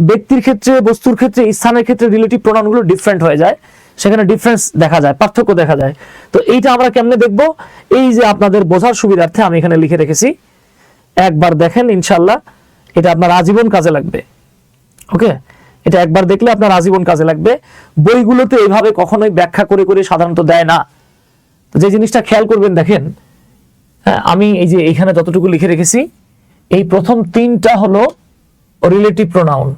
S1: ব্যক্তির ক্ষেত্রে, বস্তুর ক্ষেত্রে, স্থানের ক্ষেত্রে রিলেটিভ প্রোনাউনগুলো ডিফারেন্ট হয়ে যায়, সেখানে ডিফারেন্স দেখা যায়, পার্থক্য দেখা যায়। তো এইটা আমরা কেমনে দেখবো, এই যে আপনাদের বোঝার সুবিধার্থে আমি এখানে লিখে রেখেছি, একবার দেখেন ইনশাআল্লাহ এটা আপনার আজীবন কাজে লাগবে। ওকে, এটা একবার দেখলে আপনার আজীবন কাজে লাগবে। বইগুলোতে এইভাবে কখনোই ব্যাখ্যা করে করে সাধারণত দেয় না। তো যে জিনিসটা খেয়াল করবেন, দেখেন আমি এই যে এইখানে যতটুকু লিখে রেখেছি, এই প্রথম 3টা হলো রিলেটিভ প্রোনাউন।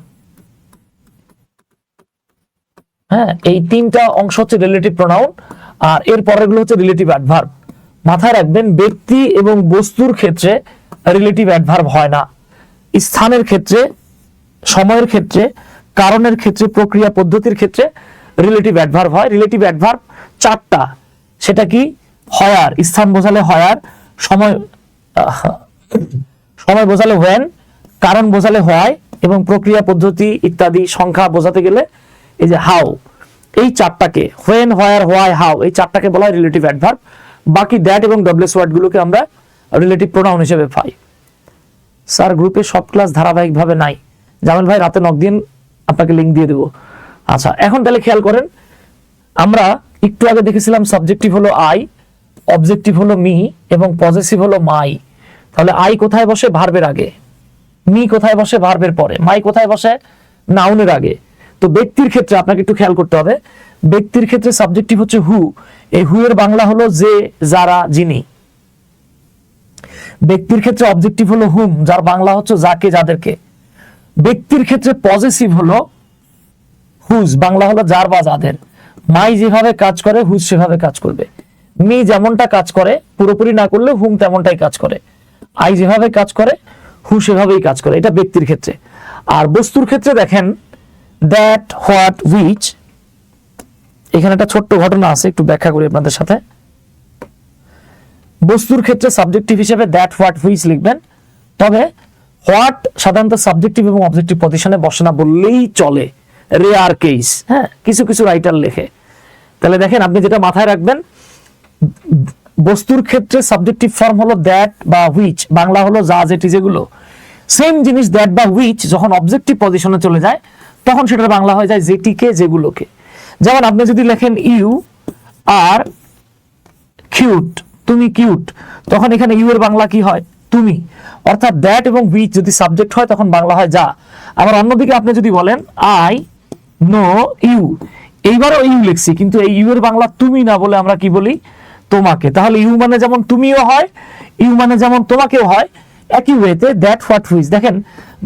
S1: হ্যাঁ, এই 3টা অংশ হচ্ছে রিলেটিভ প্রোনাউন, আর এর পরেরগুলো হচ্ছে রিলেটিভ অ্যাডভার্ব। মাথায় রাখবেন, ব্যক্তি এবং বস্তুর ক্ষেত্রে রিলেটিভ অ্যাডভার্ব হয় না। স্থানের ক্ষেত্রে, সময়ের ক্ষেত্রে, কারণের ক্ষেত্রে, প্রক্রিয়া পদ্ধতির ক্ষেত্রে রিলেটিভ অ্যাডভার্ব হয়। রিলেটিভ অ্যাডভার্ব 4টা, সেটা কি, হয়ার, স্থান বোঝালে হয়ার, সময় সময় বোঝালে হোয়েন, কারণ বোঝালে হয়, এবং প্রক্রিয়া পদ্ধতি ইত্যাদি সংখ্যা বোঝাতে গেলে এই যে হাউ। এই 4টাকে, হোয়েন, হোয়ার, হোয়াই, হাউ, এই 4টাকে বলা হয় রিলেটিভ অ্যাডভার্ব। বাকি দ্যাট এবং ডব্লিউএস ওয়ার্ডগুলোকে আমরা রিলেটিভ প্রোনাউন হিসেবে পাই। স্যার গ্রুপে সব ক্লাস ধারাবাহিকভাবে নাই, জামিল ভাই রাতে নক দিন, আপনাকে লিংক দিয়ে দেবো। আচ্ছা, এখন তাহলে খেয়াল করেন, আমরা একটু আগে দেখেছিলাম সাবজেক্টিভ হলো আই, অবজেক্টিভ হলো মি, এবং পজেসিভ হলো মাই। তাহলে আই কোথায় বসে? ভার্বের আগে। মি কোথায় বসে? ভার্বের পরে। মাই কোথায় বসে? নাউনের আগে। তো ব্যক্তির ক্ষেত্রে আপনাকে একটু খেয়াল করতে হবে, ব্যক্তির ক্ষেত্রে সাবজেক্টিভ হচ্ছে হু, এই হু এর বাংলা হলো যে, যারা, যিনি। ব্যক্তির ক্ষেত্রে অবজেক্টিভ হলো হুম, যার বাংলা হচ্ছে যাকে, যাদেরকে। ব্যক্তির ক্ষেত্রে পজেসিভ হলো হুজ, বাংলা হলো যার বা যাদের। মাই যেভাবে কাজ করে হুজ সেভাবে কাজ করবে। মি যেমনটা কাজ করে, পুরোপুরি না করলে হুম তেমনটাই কাজ করে। আই যেভাবে কাজ করে হু সেভাবেই কাজ করে, এটা ব্যক্তির ক্ষেত্রে। আর বস্তুর ক্ষেত্রে দেখেন দ্যাট, হোয়াট, হুইচ। এখানে একটা ছোট্ট ঘটনা আছে, একটু ব্যাখ্যা করি আপনাদের সাথে। বস্তুর ক্ষেত্রে সাবজেক্টিভ হিসেবে দ্যাট, হোয়াট, হুইচ লিখবেন, তবে হোয়াট সাধারণত সাবজেক্টিভ এবং অবজেক্টিভ পজিশনে বসে না বললেই চলে, রেয়ার কেস। হ্যাঁ, কিছু কিছু রাইটার লেখে। তাহলে দেখেন, আপনি যেটা মাথায় রাখবেন, বস্তুর ক্ষেত্রে সাবজেক্টিভ ফর্ম হলো দ্যাট বা হুইচ, বাংলা হলো যা, যেটি, যেগুলো। সেম জিনিস দ্যাট বা হুইচ যখন অবজেক্টিভ পজিশনে চলে যায়, তখন সেটার বাংলা হয়ে যায় যেটিকে, যেগুলোকে। যেমন আপনি যদি লেখেন ইউ আর কিউট, তুমি কিউট, তখন এখানে ইউ এর বাংলা কি হয়? তুমি। অর্থাৎ দ্যাট এবং হুইচ যদি সাবজেক্ট হয় তখন বাংলা হয় যা। আবার অন্যদিকে আপনি যদি বলেন আই নো ইউ, এইবারও ইউ লিখছি, কিন্তু এই ইউ এর বাংলা তুমি না বলে আমরা কি বলি? তোমাকে। তাহলে ইউ মানে যেমন তুমিও হয়, ইউ মানে যেমন তোমাকেও হয়, একই ওয়েতে দ্যাট, হোয়াট, হুইচ, দেখেন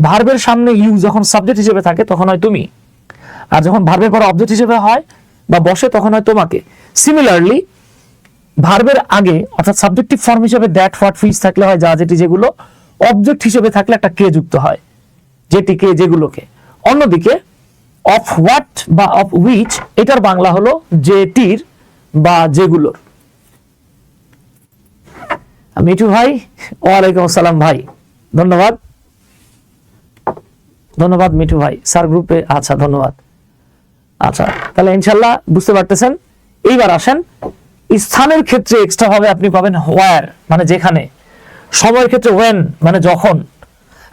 S1: ভার্বের সামনে ইউ যখন সাবজেক্ট হিসেবে থাকে তখন হয় তুমি, আর যখন ভার্বের পরে অবজেক্ট হিসেবে হয় বা বসে তখন হয় তোমাকে। সিমিলারলি ভার্বের আগে অর্থাৎ সাবজেক্টিভ ফর্ম হিসেবে দ্যাট, হোয়াট, হুইচ থাকলে হয় যা যেটি যেগুলো, অবজেক্ট হিসেবে থাকলে একটা কে যুক্ত হয়, যেটিকে যেগুলোকে। অন্যদিকে অফ হোয়াট বা অফ হুইচ এটার বাংলা হলো যেটির বা যেগুলোর। মিঠু ভাই, ওয়ালাইকুম আসসালাম ভাই, ধন্যবাদ ধন্যবাদ মিঠু ভাই, স্যার গ্রুপে, আচ্ছা ধন্যবাদ। আচ্ছা তাহলে ইনশাল্লাহ বুঝতে পারতেছেন। এইবার আসেন স্থানের ক্ষেত্রে এক্সট্রা ভাবে আপনি পাবেন হোয়ার মানে যেখানে, সময়ের ক্ষেত্রে ওয়েন মানে যখন।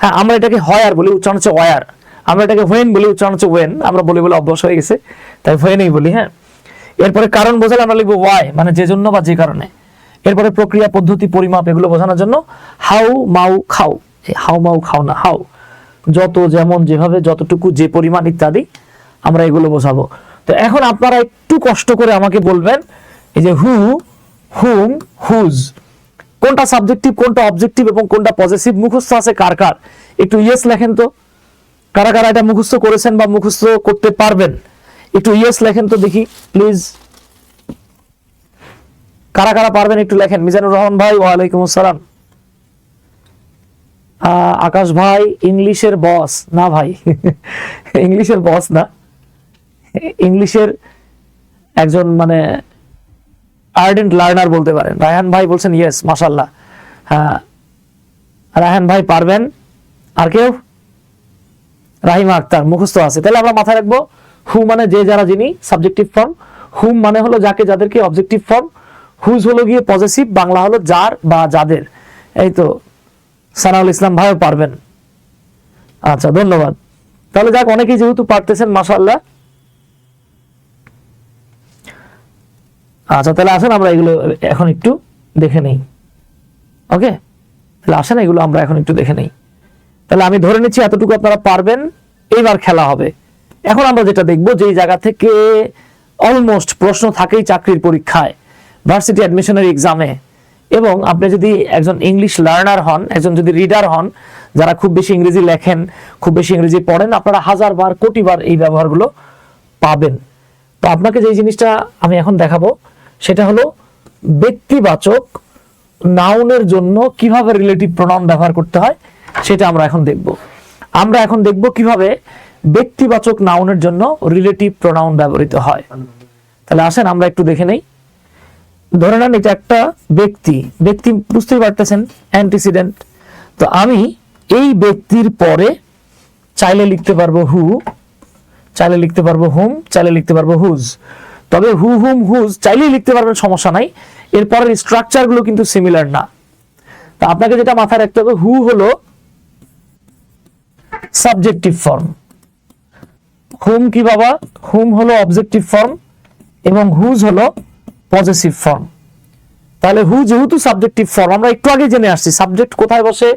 S1: হ্যাঁ আমরা এটাকে হোয়ার বলি, উচ্চারণ হচ্ছে ওয়ার, আমরা এটাকে হোয়েন বলি, উচ্চারণ হচ্ছে ওয়েন, আমরা বলে বলে অভ্যাস হয়ে গেছে তাই হোয়েনই বলি। হ্যাঁ এরপরে কারণ বোঝালে আমরা লিখবো ওয়াই মানে যে জন্য বা যে কারণে। এরপরে প্রক্রিয়া, পদ্ধতি, পরিমাপ এগুলো বোঝানোর জন্য হাউ মাউ খাও, হাউ মাউ খাও না, হাউ যত, যেমন, যেভাবে, যতটুকু, যে পরিমাণ ইত্যাদি আমরা এগুলো বোঝাবো। তো এখন আপনারা একটু কষ্ট করে আমাকে বলবেন এই যে হু, হুম, হুজ কোনটা সাবজেক্টিভ, কোনটা অবজেক্টিভ এবং কোনটা পজেসিভ মুখস্থ আছে কার কার, একটু ইয়েস লেখেন তো। কারা কারা এটা মুখস্থ করেছেন বা মুখস্থ করতে পারবেন একটু ইয়েস লেখেন তো দেখি প্লিজ। কারা কারা পারবেন একটু লেখেন। মিজানুর রহমান ভাই, ওয়ালাইকুম আসসালাম। আকাশ ভাই ইংলিশের বস না ভাই ইংলিশের বস না, ইংলিশের একজন মানে আর্ডেন্ট লার্নার বলতে পারেন। রায়হান ভাই বলছেন ইয়েস, মাশাআল্লাহ। হ্যাঁ রায়হান ভাই পারবেন। আর কেউ? রাহিমা আক্তার মুখস্থ আছে। তাহলে আমরা মাথায় রাখবো হু মানে যে, যারা, যিনি সাবজেক্টিভ ফর্ম, হুম মানে হলো যাকে যাদেরকে অবজেক্টিভ ফর্ম, হুজ হলো গিয়ে পজেসিভ, বাংলা হলো যার বা যাদের। এই তো সানাউল ইসলাম ভাইও পারবেন, আচ্ছা ধন্যবাদ। তাহলে যাক অনেকেই যেহেতু পারতেছেন মাশাআল্লাহ। আচ্ছা তাহলে আসেন আমরা এগুলো এখন একটু দেখে নেই। ওকে তাহলে আসেন এগুলো আমরা এখন একটু দেখে নেই। তাহলে আমি ধরে নিচ্ছি এতটুকু আপনারা পারবেন। এইবার খেলা হবে। এখন আমরা যেটা দেখবো, যে জায়গা থেকে অলমোস্ট প্রশ্ন থাকেই চাকরির পরীক্ষায়, ভার্সিটি অ্যাডমিশনের এক্সামে, এবং আপনি যদি একজন ইংলিশ লার্নার হন, একজন যদি রিডার হন, যারা খুব বেশি ইংরেজি লেখেন, খুব বেশি ইংরেজি পড়েন, আপনারা হাজার বার কোটি বার এই ব্যবহারগুলো পাবেন। তো আপনাকে যে জিনিসটা আমি এখন দেখাবো সেটা হলো ব্যক্তিবাচক নাউনের জন্য কিভাবে রিলেটিভ প্রোনাউন ব্যবহার করতে হয় সেটা আমরা এখন দেখব। আমরা এখন দেখব কিভাবে ব্যক্তিবাচক নাউনের জন্য রিলেটিভ প্রোনাউন ব্যবহৃত হয়। তাহলে আসেন আমরা একটু দেখে নেই। ধরে নেন এটা একটা ব্যক্তি, ব্যক্তি বুঝতেই পারতেছেন অ্যান্টিসিডেন্ট। তো আমি এই ব্যক্তির পরে চাইলে লিখতে পারবো হু, চাইলে লিখতে পারবো হুম, চাইলে লিখতে পারবো হুজ। তবে হু, হুম, হুজ চাইলেই লিখতে পারবেন, সমস্যা নাই। এরপরের স্ট্রাকচার গুলো কিন্তু সিমিলার না। তা আপনাকে যেটা মাথায় রাখতে হবে, হু হলো সাবজেক্টিভ ফর্ম, হুম কি বাবা, হুম হলো অবজেক্টিভ ফর্ম এবং হুজ হলো পজেসিভ ফর্ম। তাহলে হু যেহেতু সাবজেক্টিভ ফর্ম, আমরা একটু আগে জেনে আসছি সাবজেক্ট কোথায় বসে,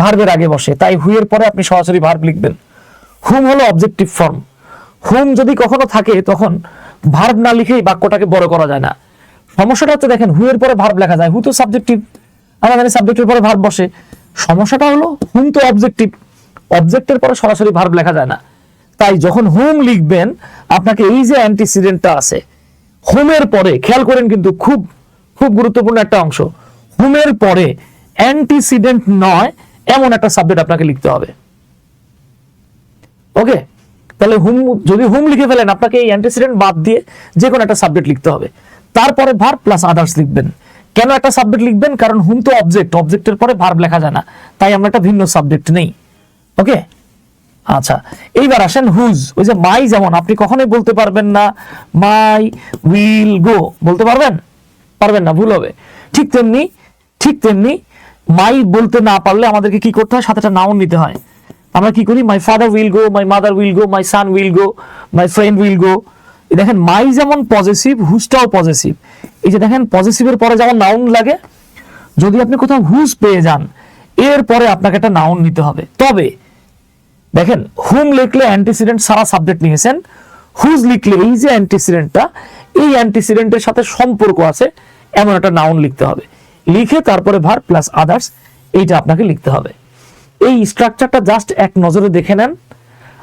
S1: ভার্বের আগে বসে, তাই হু এর পরে আপনি সরাসরি ভার্ব লিখবেন। হুম হলো অবজেক্টিভ ফর্ম, হুম যদি কখনো থাকে তখন ভার্ব না লিখেই বাক্যটাকে বড় করা যায় না। সমস্যাটা হচ্ছে দেখেন হু এর পরে ভার্ব লেখা যায়, হু তো সাবজেক্টিভ, আমরা জানি সাবজেক্টের পরে ভার্ব বসে। সমস্যাটা হলো হুম তো অবজেক্টিভ, অবজেক্টের পরে সরাসরি ভার্ব লেখা যায় না। তাই যখন হুম লিখবেন আপনাকে এই যে অ্যান্টিসিডেন্টটা আছে হুমের পরে, খেয়াল করেন কিন্তু খুব খুব গুরুত্বপূর্ণ একটা অংশ, হুমের পরে অ্যান্টিসিডেন্ট নয় এমন একটা সাবজেক্ট আপনাকে লিখতে হবে। ওকে তাহলে হুম, যদি হুম লিখে ফেলেন আপনাকে এই অ্যান্টিসিডেন্ট বাদ দিয়ে যে কোনো একটা সাবজেক্ট লিখতে হবে, তারপরে ভার্ব প্লাস আদার্স লিখবেন। কেন একটা সাবজেক্ট লিখবেন? কারণ হুম তো অবজেক্ট, অবজেক্টের পরে ভার্ব লেখা যায় না, তাই আমরা একটা ভিন্ন সাবজেক্ট নেই। ওকে আচ্ছা এইবার আসেন হুজ। ওই যে মাই, যেমন আপনি কখনোই বলতে পারবেন না মাই উইল গো, বলতে পারবেন? পারবেন না, ভুল হবে। ঠিক তেমনি মাই বলতে না পারলে আমাদেরকে কি করতে হয়, সাথে একটা নাউন নিতে হয়। আমরা কি করি, my father will go, my mother will go, my son will go, my friend will go. দেখেন মাই যেমন পজেসিভ, হুজটাও পজেসিভ। এই যে দেখেন পজেসিভের পরে যেমন নাউন লাগে, যদি আপনি কোথাও হুজ পেয়ে যান এর পরে আপনাকে একটা নাউন নিতে হবে। তবে দেখেন হুম লিখলে অ্যান্টিসিডেন্ট সারা সাবজেক্ট নিয়েছেন, হুজ লিখলে এই যে অ্যান্টিসিডেন্টটা, এই অ্যান্টিসিডেন্টের সাথে সম্পর্ক আছে এমন একটা নাউন লিখতে হবে। লিখে তারপরে ভার্ব প্লাস আদার্স এইটা আপনাকে লিখতে হবে। এই স্ট্রাকচারটা জাস্ট এক নজরে দেখে নেন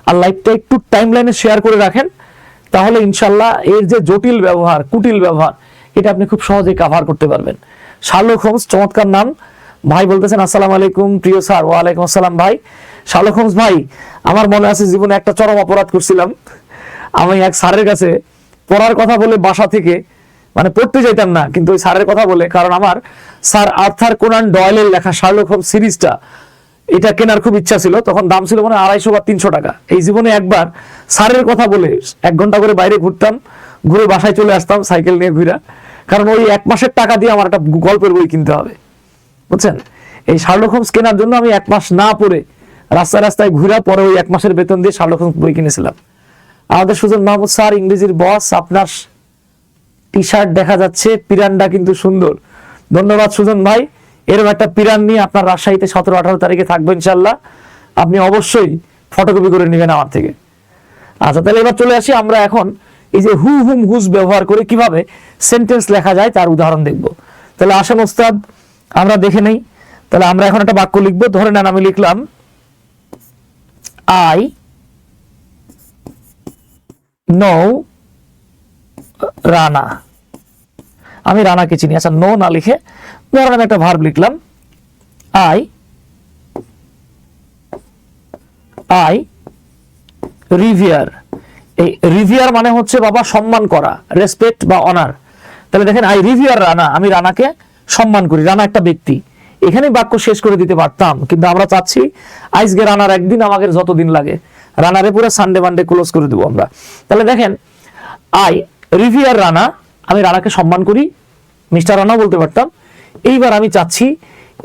S1: আর লাইভটা একটু টাইমলাইনে শেয়ার করে রাখেন, তাহলে ইনশাল্লাহ এর যে জটিল ব্যবহার, কুটিল ব্যবহার, এটা আপনি খুব সহজেই কভার করতে পারবেন। শার্লক হোমস, চমৎকার নাম। ভাই বলতেছেন আসসালামু আলাইকুম প্রিয় স্যার। ওয়ালাইকুম আসসালাম ভাই। শার্লক হোমস ভাই, আমার মনে আছে জীবনে একটা চরম অপরাধ করছিলাম। আমি এক স্যারের কাছে পড়ার কথা বলে বাসা থেকে, মানে পড়তে যাইতাম না, কিন্তু ওই স্যারের কথা বলে, কারণ আমার স্যার আর্থার কোনান ডয়েলের লেখা শার্লক হোমস সিরিজটা এটা কেনার খুব ইচ্ছা ছিল। তখন দাম ছিল মানে 250 বা 300 টাকা। এই জীবনে একবার স্যারের কথা বলে 1 ঘন্টা করে বাইরে ঘুরতাম, ঘুরে বাসায় চলে আসতাম সাইকেল নিয়ে ঘুরা, কারণ ওই 1 মাসের টাকা দিয়ে আমার একটা গল্পের বই কিনতে হবে, বুঝছেন। এই শার্লক হোমস কেনার জন্য আমি 1 মাস না পড়ে রাস্তায় রাস্তায় ঘুরা, পরে ওই 1 মাসের বেতন দিয়ে শার্লক হোমস বই কিনেছিলাম। আমাদের সুজন মাহমুদ স্যার, ইংরেজির বস, আপনার টি শার্ট দেখা যাচ্ছে, পিরানটা কিন্তু সুন্দর। ধন্যবাদ সুজন ভাই। এরকম একটা পিরান নিয়ে আপনার রাজশাহীতে 17-18 তারিখে থাকবো ইনশাল্লাহ, আপনি অবশ্যই ফটোকপি করে নেবেন আমার থেকে। আচ্ছা, তাহলে এবার চলে আসি আমরা এখন এই যে হু হুম হুজ ব্যবহার করে কিভাবে সেন্টেন্স লেখা যায় তার উদাহরণ দেখব। তাহলে আসেন ওস্তাদ আমরা দেখে নেই। তাহলে আমরা এখন একটা বাক্য লিখবো। ধরে নেন আমি লিখলাম আই নো রানা। আমি রানাকে চিনি। আচ্ছা, নো না লিখে ধরেন আমি একটা ভার্ব লিখলাম আই রিভিয়ার। এই রিভিয়ার মানে হচ্ছে বাবা সম্মান করা, রেসপেক্ট বা অনার। তাহলে দেখেন আই রিভিয়ার রানা, আমি রানাকে সম্মান করি। রানা একটা ব্যক্তি। এখানে বাক্য শেষ করে দিতে পারতাম, কিন্তু আমরা চাচ্ছি আজকে রানার একদিন, আমাদের যতদিন লাগে, রানারে পুরো সানডে মানডে ক্লোজ করে দেবো আমরা। তাহলে দেখেন আই রিভিয়ার রানা, আমি রানাকে সম্মান করি, মিস্টার রানাও বলতে পারতাম। এইবার আমি চাচ্ছি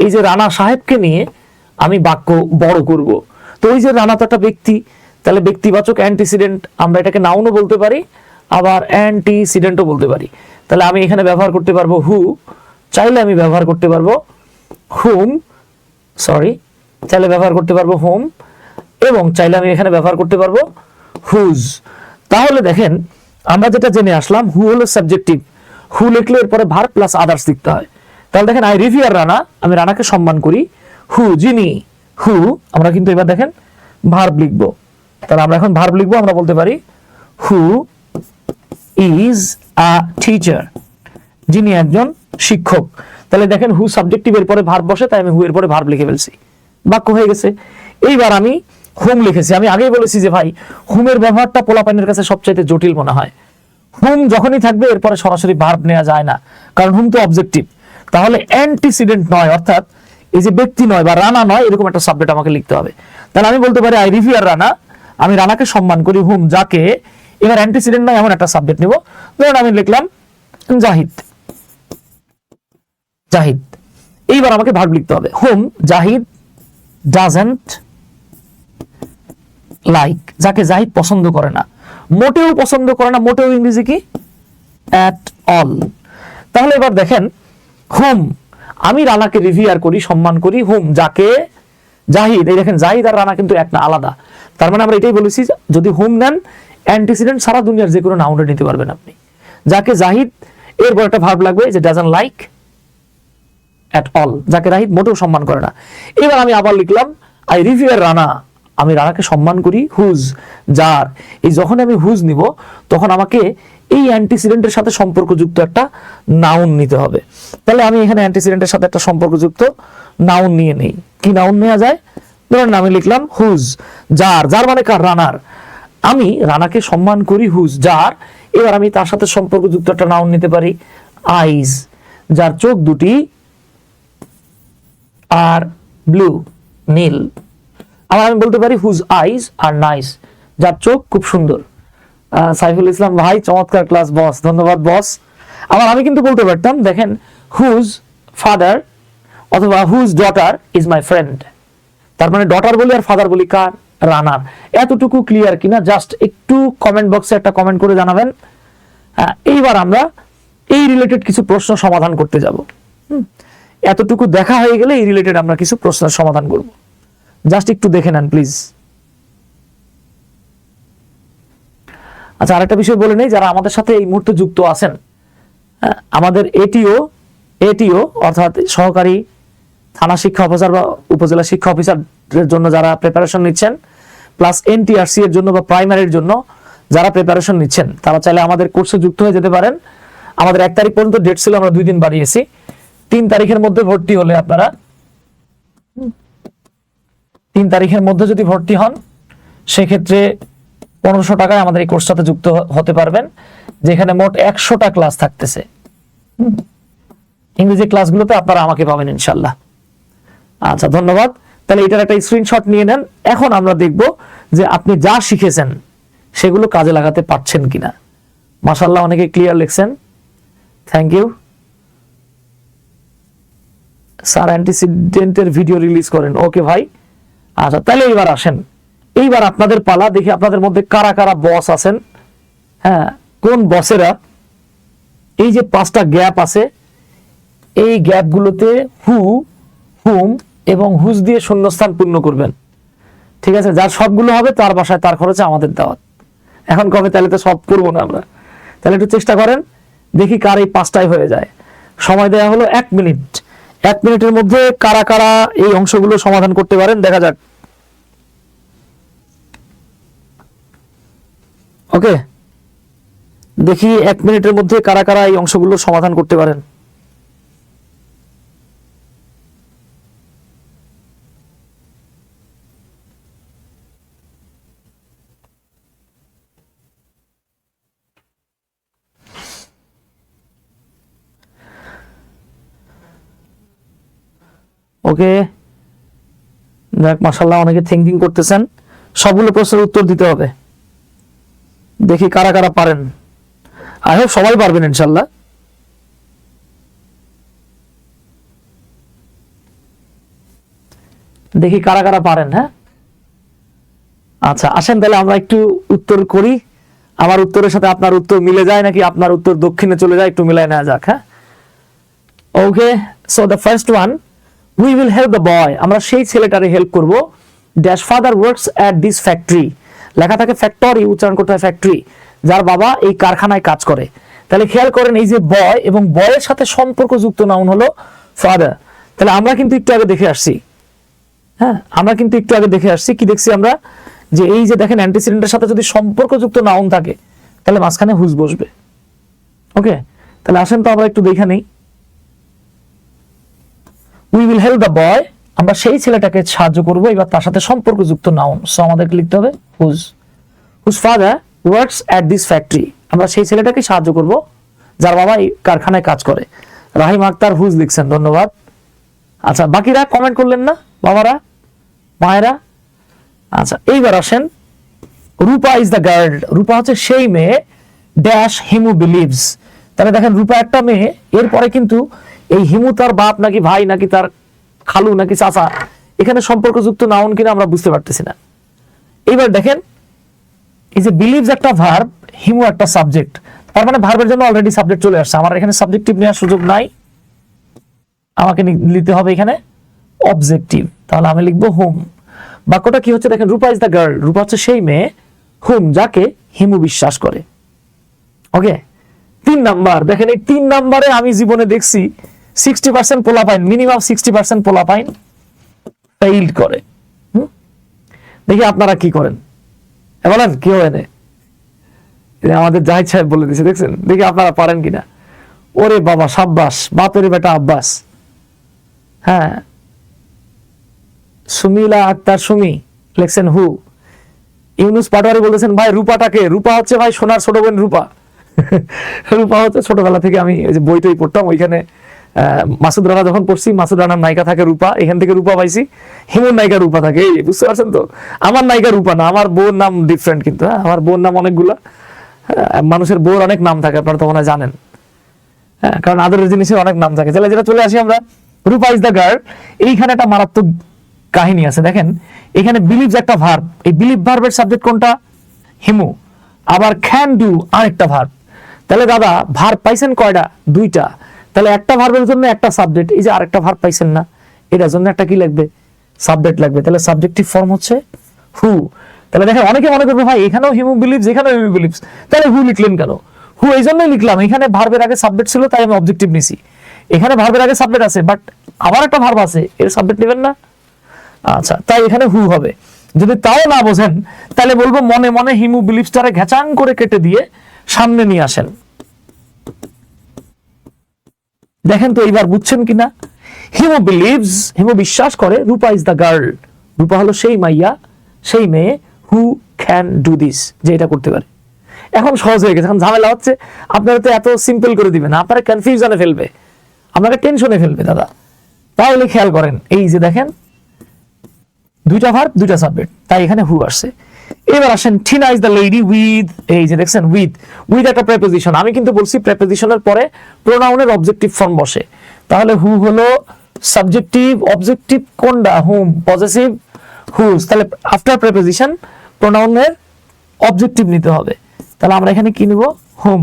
S1: এই যে রানা সাহেবকে নিয়ে আমি বাক্য বড় করব। তো ওই যে রানা তো একটা ব্যক্তি, তাহলে ব্যক্তিবাচক অ্যান্টিসিডেন্ট, আমরা এটাকে নাউনও বলতে পারি, আবার অ্যান্টিসিডেন্টও বলতে পারি। তাহলে আমি এখানে ব্যবহার করতে পারবো হু, চাইলে আমি ব্যবহার করতে পারবো হুম, চাইলে ব্যবহার করতে পারবো হোম, এবং চাইলে আমি এখানে ব্যবহার করতে পারবো হুজ। তাহলে দেখেন আমরা যেটা জেনে আসলাম, হু হলো সাবজেক্টিভ, হু লিখলে এরপরে ভার্ব প্লাস আদার্স লিখতে হয়। তাহলে দেখেন আই রিভিয়ার রানা, আমি রানাকে সম্মান করি। হু যিনি, হু, আমরা কিন্তু এবার দেখেন ভার্ব লিখবো। তাহলে আমরা এখন ভার্ব লিখবো, আমরা বলতে পারি হু ইজ আ টিচার, যিনি একজন শিক্ষক। তাহলে দেখেন হু সাবজেক্টিভ এর পরে ভার্ব বসে, তাই আমি হু এর পরে ভার্ব লিখে ফেলছি, বাক্য হয়ে গেছে। এইবার আমি হুম লিখেছি। আমি আগেই বলেছি যে ভাই হুমের ব্যবহারটা পোলাপাইনের কাছে সবচাইতে জটিল মনে হয়। হুম যখনই থাকবে এরপরে সরাসরি ভার্ব নেওয়া যায় না, কারণ হুম তো অবজেক্টিভ। তাহলে অ্যান্টিসিডেন্ট নয়, অর্থাৎ এই যে ব্যক্তি নয় বা রানা নয়, এরকম একটা সাবজেক্ট আমাকে লিখতে হবে। তাহলে আমি বলতে পারি আই রিভিয়ার রানা, আমি রানাকে সম্মান করি, হুম যাকে। এবার অ্যান্টিসিডেন্ট নয় এমন একটা সাবজেক্ট নিব। ধরুন আমি লিখলাম জাহিদ, জাহিদ। এইবার আমাকে ভার্ব লিখতে হবে। হুম জাহিদ ডাজন্ট লাইক, যাকে জাহিদ পছন্দ করে না, মোটেও পছন্দ করে না। মোটেও ইংরেজি কি? At all. তাহলে এবার দেখেন হুম, আমি রানাকে রিভিয়ার করি, সম্মান করি। হুম যাকে, জাহিদ। এই দেখেন জাহিদ আর রানা কিন্তু এক না, আলাদা। তার মানে আমরা এটাই বলেছি, যদি হুম নেন অ্যান্টিসিডেন্ট সারা দুনিয়ার যে কোনো নাউনটা নিতে পারবেন আপনি। যাকে জাহিদ, এরপর একটা ভার্ব লাগবে যে ডাজন্ট লাইক অ্যাট অল, যাকে জাহিদ মোটেও সম্মান করে না। এবার আমি আবার লিখলাম আই রিভিয়ার রানা, আমি রানাকে সম্মান করি। হুজ যার, এই যখন আমি হুজ নিব তখন আমাকে এই অ্যান্টিসিডেন্টের সাথে সম্পর্কযুক্ত একটা নাউন নিতে হবে। তাহলে আমি এখানে অ্যান্টিসিডেন্টের সাথে একটা সম্পর্কযুক্ত নাউন নিয়ে নেই। কি নাউন নেওয়া যায়? ধরুন আমি লিখলাম হুজ যার, যার মানে কার? রানার। আমি রানাকে সম্মান করি, হুজ যার। এবার আমি তার সাথে সম্পর্কযুক্ত একটা নাউন নিতে পারি আইজ, যার চোখ দুটি আর ব্লু, নীল। আবার আমি বলতে পারি হুজ আইজ আর নাইস, যার চোখ খুব সুন্দর। সাইফুল ইসলাম ভাই, চমৎকার ক্লাস বস, ধন্যবাদ বস। আবার আমি কিন্তু বলতে পারতাম দেখেন হুজ ফাদার অথবা whose daughter is my friend. তার মানে ডটার বলি আর ফাদার বলি কার? রানার। এতটুকু ক্লিয়ার কিনা জাস্ট একটু কমেন্ট বক্সে একটা কমেন্ট করে জানাবেন। এইবার আমরা এই রিলেটেড কিছু প্রশ্ন সমাধান করতে যাব। এতটুকু দেখা হয়ে গেলে এই রিলেটেড আমরা কিছু প্রশ্নের সমাধান করব। জাস্ট একটু দেখে নেন প্লিজ। আচ্ছা, আরেকটা বিষয় বলে নেই, যারা আমাদের সাথে এই মুহূর্তে যুক্ত আছেন, আমাদের এটিও অর্থাৎ সহকারী থানা শিক্ষা অফিসার বা উপজেলা শিক্ষা অফিসারের জন্য যারা প্রিপারেশন নিচ্ছেন, প্লাস এনটিআরসি এর জন্য বা প্রাইমারির জন্য যারা প্রিপারেশন নিচ্ছেন, তারা চাইলে আমাদের কোর্সে যুক্ত হয়ে যেতে পারেন। আমাদের 1 তারিখ পর্যন্ত ডেট ছিল, আমরা 2 দিন বাড়িয়েছি। 3 তারিখের মধ্যে ভর্তি হলে আপনারা 3 তারিখের মধ্যে যদি ভর্তি হন, সেক্ষেত্রে 1500 টাকায় আমাদের এই কোর্সটাতে যুক্ত হতে পারবেন, যেখানে মোট 100টা ক্লাস থাকতেছে। ইংরেজি ক্লাসগুলোতে আপনারা আমাকে পাবেন ইনশাল্লাহ। আচ্ছা, ধন্যবাদ। তাহলে এটার একটা স্ক্রিনশট নিয়ে নেন। এখন আমরা দেখব যে আপনি যা শিখেছেন সেগুলো কাজে লাগাতে পারছেন কিনা। মাশাআল্লাহ, অনেকে ক্লিয়ার লিখছেন, থ্যাংক ইউ স্যার। অ্যান্টিসিডেন্টের ভিডিও রিলিজ করেন, ওকে ভাই। আচ্ছা, তাহলে এইবার আসেন, এইবার আপনাদের পালা। দেখি আপনাদের মধ্যে কারা কারা বস আছেন। হ্যাঁ, কোন বসেরা এই যে 5টা গ্যাপ আছে, এই গ্যাপগুলোতে হু, হুম এবং হুজ দিয়ে শূন্যস্থান পূর্ণ করবেন। ঠিক আছে, যার সবগুলো হবে তার বাসায় তার খরচে আমাদের দাওয়াত। এখন কবে? তাহলে তো সব করবো না আমরা। তাহলে একটু চেষ্টা করেন, দেখি কার এই 5টাই হয়ে যায়। সময় দেওয়া হলো 1 মিনিট। 1 মিনিটের মধ্যে কারা কারা এই অংশগুলো সমাধান করতে পারেন দেখা যাক। ওকে, দেখি 1 মিনিটের মধ্যে কারা কারা এই অংশগুলো সমাধান করতে পারেন। ওকে, যাক, মাশাআল্লাহ, অনেকে থিঙ্কিং করতেছেন। সবগুলো প্রশ্নের উত্তর দিতে হবে। দেখি কারা কারা পারেন। আই হোপ সবাই পারবেন ইনশাল্লাহ। দেখি কারা কারা পারেন। হ্যাঁ, আচ্ছা, আসেন তাহলে আমরা একটু উত্তর করি। আমার উত্তরের সাথে আপনার উত্তর মিলে যায় নাকি আপনার উত্তর দক্ষিণে চলে যায়, একটু মিলাই নেওয়া যাক। হ্যাঁ, okay. So the first one, we will help the boy. আমরা সেই ছেলেটারে হেল্প করব। Dash father works at this factory. লেখা থাকে ফ্যাক্টরি, উচ্চারণ করতে হয় ফ্যাক্টরি। যার বাবা এই কারখানায় কাজ করে। তাহলে খেয়াল করেন, এই যে বয় এবং বয়ের সাথে সম্পর্কযুক্ত নাউন হলো ফাদার। তাহলে আমরা কিন্তু একটু আগে দেখে আসছি। হ্যাঁ, আমরা কিন্তু একটু আগে দেখে আসছি। কি দেখছি আমরা? যে এই যে দেখেন, অ্যান্টিসিডেন্টের সাথে যদি সম্পর্কযুক্ত নাউন থাকে তাহলে মাঝখানে হুজ বসবে। ওকে, তাহলে আসেন তো আমরা একটু দেখে নেই। We will help the boy, আমরা সেই ছেলেটাকে সাহায্য করব। এবার তার সাথে সম্পর্কযুক্ত নাউন, সো আমাদেরকে লিখতে হবে whose. Whose father works at this factory. আমরা সেই ছেলেটাকে সাহায্য করব যার বাবা এই কারখানায় কাজ করে। রাহিম আক্তার হুজ লিখছেন, ধন্যবাদ। আচ্ছা, বাকিরা কমেন্ট করলেন না, বাবারা, মায়েরা? আচ্ছা, এইবার আসেন, রূপা ইজ দ্য গার্ল। রূপা হচ্ছে সেই মেয়ে, ড্যাশ হিমু বিলিভস। তাহলে দেখেন, রূপা একটা মেয়ে, এরপরে কিন্তু এই হিমু তার বাপ নাকি ভাই নাকি তার খালু নাকি চাচা, এখানে সম্পর্কযুক্ত নাউন কিনা আমরা বুঝতে পারতেছি না। এইবার দেখেন, এই যে বিলিভস একটা ভার্ব, হিমু একটা সাবজেক্ট। তার মানে ভার্বের জন্য অলরেডি সাবজেক্ট চলে আসছে। আমার এখানে সাবজেক্টিভ নেওয়ার সুযোগ নাই, আমাকে নিতে হবে এখানে অবজেক্টিভ। তাহলে আমি লিখবো হুম। বাক্যটা কি হচ্ছে দেখেন, রূপা ইজ দ্য গার্ল। রূপা হচ্ছে সেই মেয়ে, হুম যাকে হিমু বিশ্বাস করে। ওকে, 3 নাম্বার দেখেন, এই 3 নাম্বারে আমি জীবনে দেখছি 60% পোলাপাইন, মিনিমাম 60% পোলাপাইন ফেইল করে। দেখি আপনারা কি করেন, বলেন কি হয় না। আমাদের জাহিদ সাহেব বলে দিয়েছে, দেখছেন? দেখি আপনারা পারেন কিনা। ওরে বাবা, সাব্বাস, বাপের বেটা আব্বাস। হ্যাঁ, সুমিলা আক্তার সুমি লেখছেন হু। ইউনুস পাটোয়ারি বলেছেন, ভাই রূপাটাকে, রূপা হচ্ছে ভাই সোনার ছোট বোন রূপা। রূপা হচ্ছে ছোটবেলা থেকে আমি এই যে বইটাই পড়তাম, ওইখানে মাসুদ রানা যখন পড়ছি, মাসুদ রানার নায়িকা থাকে রূপা, এখান থেকে রূপা পাইছি। হিমুর নায়িকা রূপা থাকে, এই বুঝতে পারছেন তো? আমার নায়িকা রূপা না, আমার বউর নাম ডিফারেন্ট কিন্তু। হ্যাঁ, আমার বউর নাম অনেকগুলা, মানুষের বউর অনেক নাম থাকে, আপনারা তো মনে হয় জানেন। হ্যাঁ, কারণ আদরের জিনিসের অনেক নাম থাকে। তাহলে যেটা চলে আসি আমরা, রূপা ইজ দ্য গার্ল। এইখানে একটা মারাত্মক কাহিনী আছে। দেখেন, এখানে বিলিভস একটা ভার্ব, এই বিলিভ ভার্বের সাবজেক্ট কোনটা? হিমু। আবার ক্যান ডু আরেকটা ভার্ব। তাহলে দাদা ভার্ব পাইছেন কয়টা? 2টা। তাহলে একটা ভার্বের জন্য একটা সাবজেক্ট, এই যে আরেকটা ভার্ব পাইছেন না, এটার জন্য একটা কি লাগবে? সাবজেক্ট লাগবে। তাহলে সাবজেক্টিভ ফর্ম হচ্ছে হু। তাহলে দেখেন, অনেকে মনে করবে ভাই এখানেও হিমু বিলিভস, এখানেও হিমু বিলিভস, তাহলে হু লিখলেন কেন? হু এই জন্যই লিখলাম, এখানে ভার্বের আগে সাবজেক্ট ছিল তাই আমি অবজেক্টিভ নিছি। এখানে ভার্বের আগে সাবজেক্ট আছে, বাট আবার একটা ভার্ব আছে, এর সাবজেক্ট নেবেন না? আচ্ছা, তাই এখানে হু হবে। যদি তাও না বোঝেন তাহলে বলবো মনে মনে হিমু বিলিভসটারে ঘেচাং করে কেটে দিয়ে সামনে নিয়ে আসেন। দেখেন তো এইবার বুঝছেন কিনা? হিমু বিলিভস, হিমু বিশ্বাস করে, রূপা ইজ দ্য গার্ল, রূপা হলো সেই মাইয়া, সেই মেয়ে, হু ক্যান ডু দিস, যে এটা করতে পারে। এখন সহজ হয়ে গেছে। এখন ঝামেলা হচ্ছে আপনারা তো এত সিম্পল করে দিবেন, আপনারা কনফিউশনে ফেলবে, আপনারা টেনশনে ফেলবে দাদা। তাহলে খেয়াল করেন, এই যে দেখেন দুইটা ভার্ব দুইটা সাবজেক্ট, তাই এখানে হু আসছে। এবার আসেন, Tina is the lady with, এই যে দেখছেন উইথ, উইথ একটা প্রেপোজিশন। আমি কিন্তু বলছি প্রেপোজিশনের পরে প্রোনাউনের অবজেক্টিভ ফর্ম বসে, তাহলে হু হলো সাবজেক্টিভ, অবজেক্টিভ কোনটা? হুম, পজেসিভ হুজ, তাহলে আফটার প্রেপোজিশন প্রোনাউনের অবজেক্টিভ নিতে হবে। তাহলে আমরা এখানে কি নিব? Whom.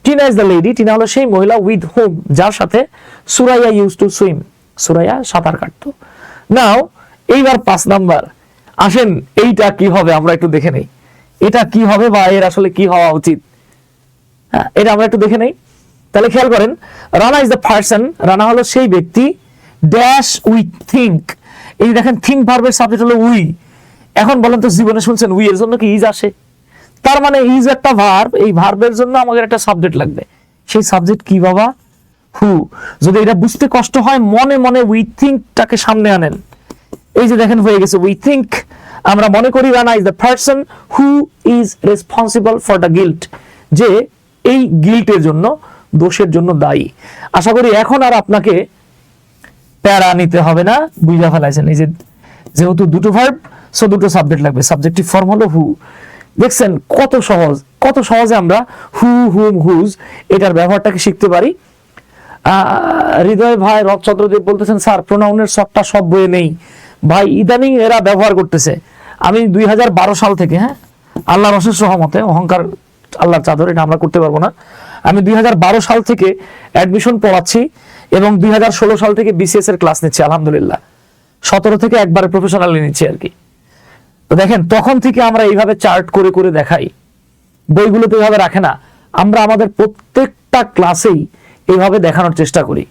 S1: Tina is the lady, Tina হলো সেই মহিলা, উইথ হুম, যার সাথে Suraiya use to swim, Suraiya সাঁতার কাটতো। নাও এইবার 5 নাম্বার, আসেন এইটা কি হবে আমরা একটু দেখে নেই। এটা কি হবে বা এর আসলে কি হওয়া উচিত, হ্যাঁ এটা আমরা একটু দেখে নেই। তাহলে খেয়াল করেন, Rana is the person, Rana হলো সেই ব্যক্তি, ড্যাশ উই থিঙ্ক, এই দেখেন থিঙ্ক ভার্বের সাবজেক্ট হলো উই। এখন বলেন তো জীবনে শুনছেন উই এর জন্য কি ইজ আসে? তার মানে ইজ একটা ভার্ব, এই ভার্বের জন্য আমাদের একটা সাবজেক্ট লাগবে। সেই সাবজেক্ট কি বাবা? হু। যদি এটা বুঝতে কষ্ট হয় মনে মনে উই থিঙ্কটাকে সামনে আনেন। এই যে দেখেন হয়ে গেছে উই থিঙ্ক, আমরা মনে করি Rana is the person who is responsible for the guilt, যে এই গিল্টের জন্য, দোষের জন্য দায়ী। আশা করি এখন আর আপনাকে প্যারা নিতে হবে না, বুঝা ফেলাইছেন। এই যে যেহেতু দুটো ভার্ব, সো দুটো সাবজেক্ট লাগবে, সাবজেক্টিভ ফর্ম হলো হু। দেখছেন কত সহজ, কত সহজে আমরা হু, হুম, হুজ এটার ব্যবহারটাকে শিখতে পারি। হৃদয় ভাই রথচন্দ্রদেব বলতেছেন, স্যার প্রোনাউনের সবটা সব বইয়ে নেই ভাই, ইদানিং এরা ব্যবহার করতেছে। আমি 2012 সাল থেকে, হ্যাঁ আল্লাহর অশেষ রহমতে, অহংকার আল্লাহর চাদর, এটা আমরা করতে পারবো না, আমি 2012 সাল থেকে অ্যাডমিশন পড়াচ্ছি এবং 2016 সাল থেকে বিসিএস এর ক্লাস নিচ্ছি আলহামদুলিল্লাহ। 17 থেকে একবারে প্রফেশনালি নিচ্ছি আর কি। তো দেখেন তখন থেকে আমরা এইভাবে চার্ট করে করে দেখাই, বইগুলোতে এইভাবে রাখে না, আমরা আমাদের প্রত্যেকটা ক্লাসেই এইভাবে দেখানোর চেষ্টা করি।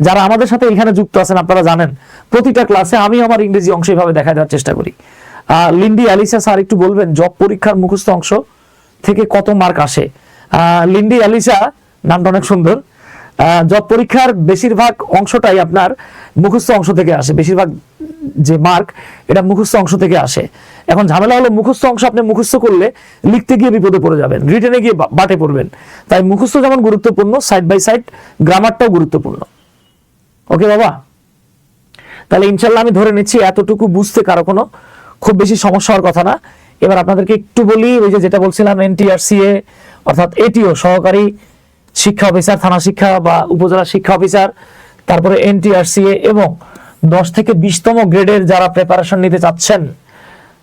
S1: যারা আমাদের সাথে এখানে যুক্ত আছেন আপনারা জানেন, প্রতিটা ক্লাসে আমি আমার ইংরেজি অংশ এইভাবে দেখা দেওয়ার চেষ্টা করি। লিন্ডি অ্যালিসা স্যার একটু বলবেন জব পরীক্ষার মুখস্থ অংশ থেকে কত মার্ক আসে? লিন্ডি অ্যালিসা, নামটা অনেক সুন্দর। জব পরীক্ষার বেশিরভাগ অংশটাই আপনার মুখস্থ অংশ থেকে আসে, বেশিরভাগ যে মার্ক এটা মুখস্থ অংশ থেকে আসে। এখন ঝামেলা হলো মুখস্থ অংশ আপনি মুখস্থ করলে লিখতে গিয়ে বিপদে পড়ে যাবেন, রিটেনে গিয়ে বাটে পড়বেন। তাই মুখস্থ যেমন গুরুত্বপূর্ণ, সাইড বাই সাইড গ্রামারটাও গুরুত্বপূর্ণ। ওকে বাবা, তাহলে ইনশাল্লাহ আমি ধরে নিচ্ছি এতটুকু বুঝতে কারো কোনো খুব বেশি সমস্যা হওয়ার কথা না। এবার আপনাদেরকে একটু বলি, ওই যে যেটা বলছিলাম এনটিআরসিএ অর্থাৎ এটিও সহকারী শিক্ষা অফিসার, থানা শিক্ষা বা উপজেলা শিক্ষা অফিসার, তারপরে এনটিআরসিএ এবং 10 থেকে 20তম গ্রেডের যারা প্রিপারেশন নিতে চাচ্ছেন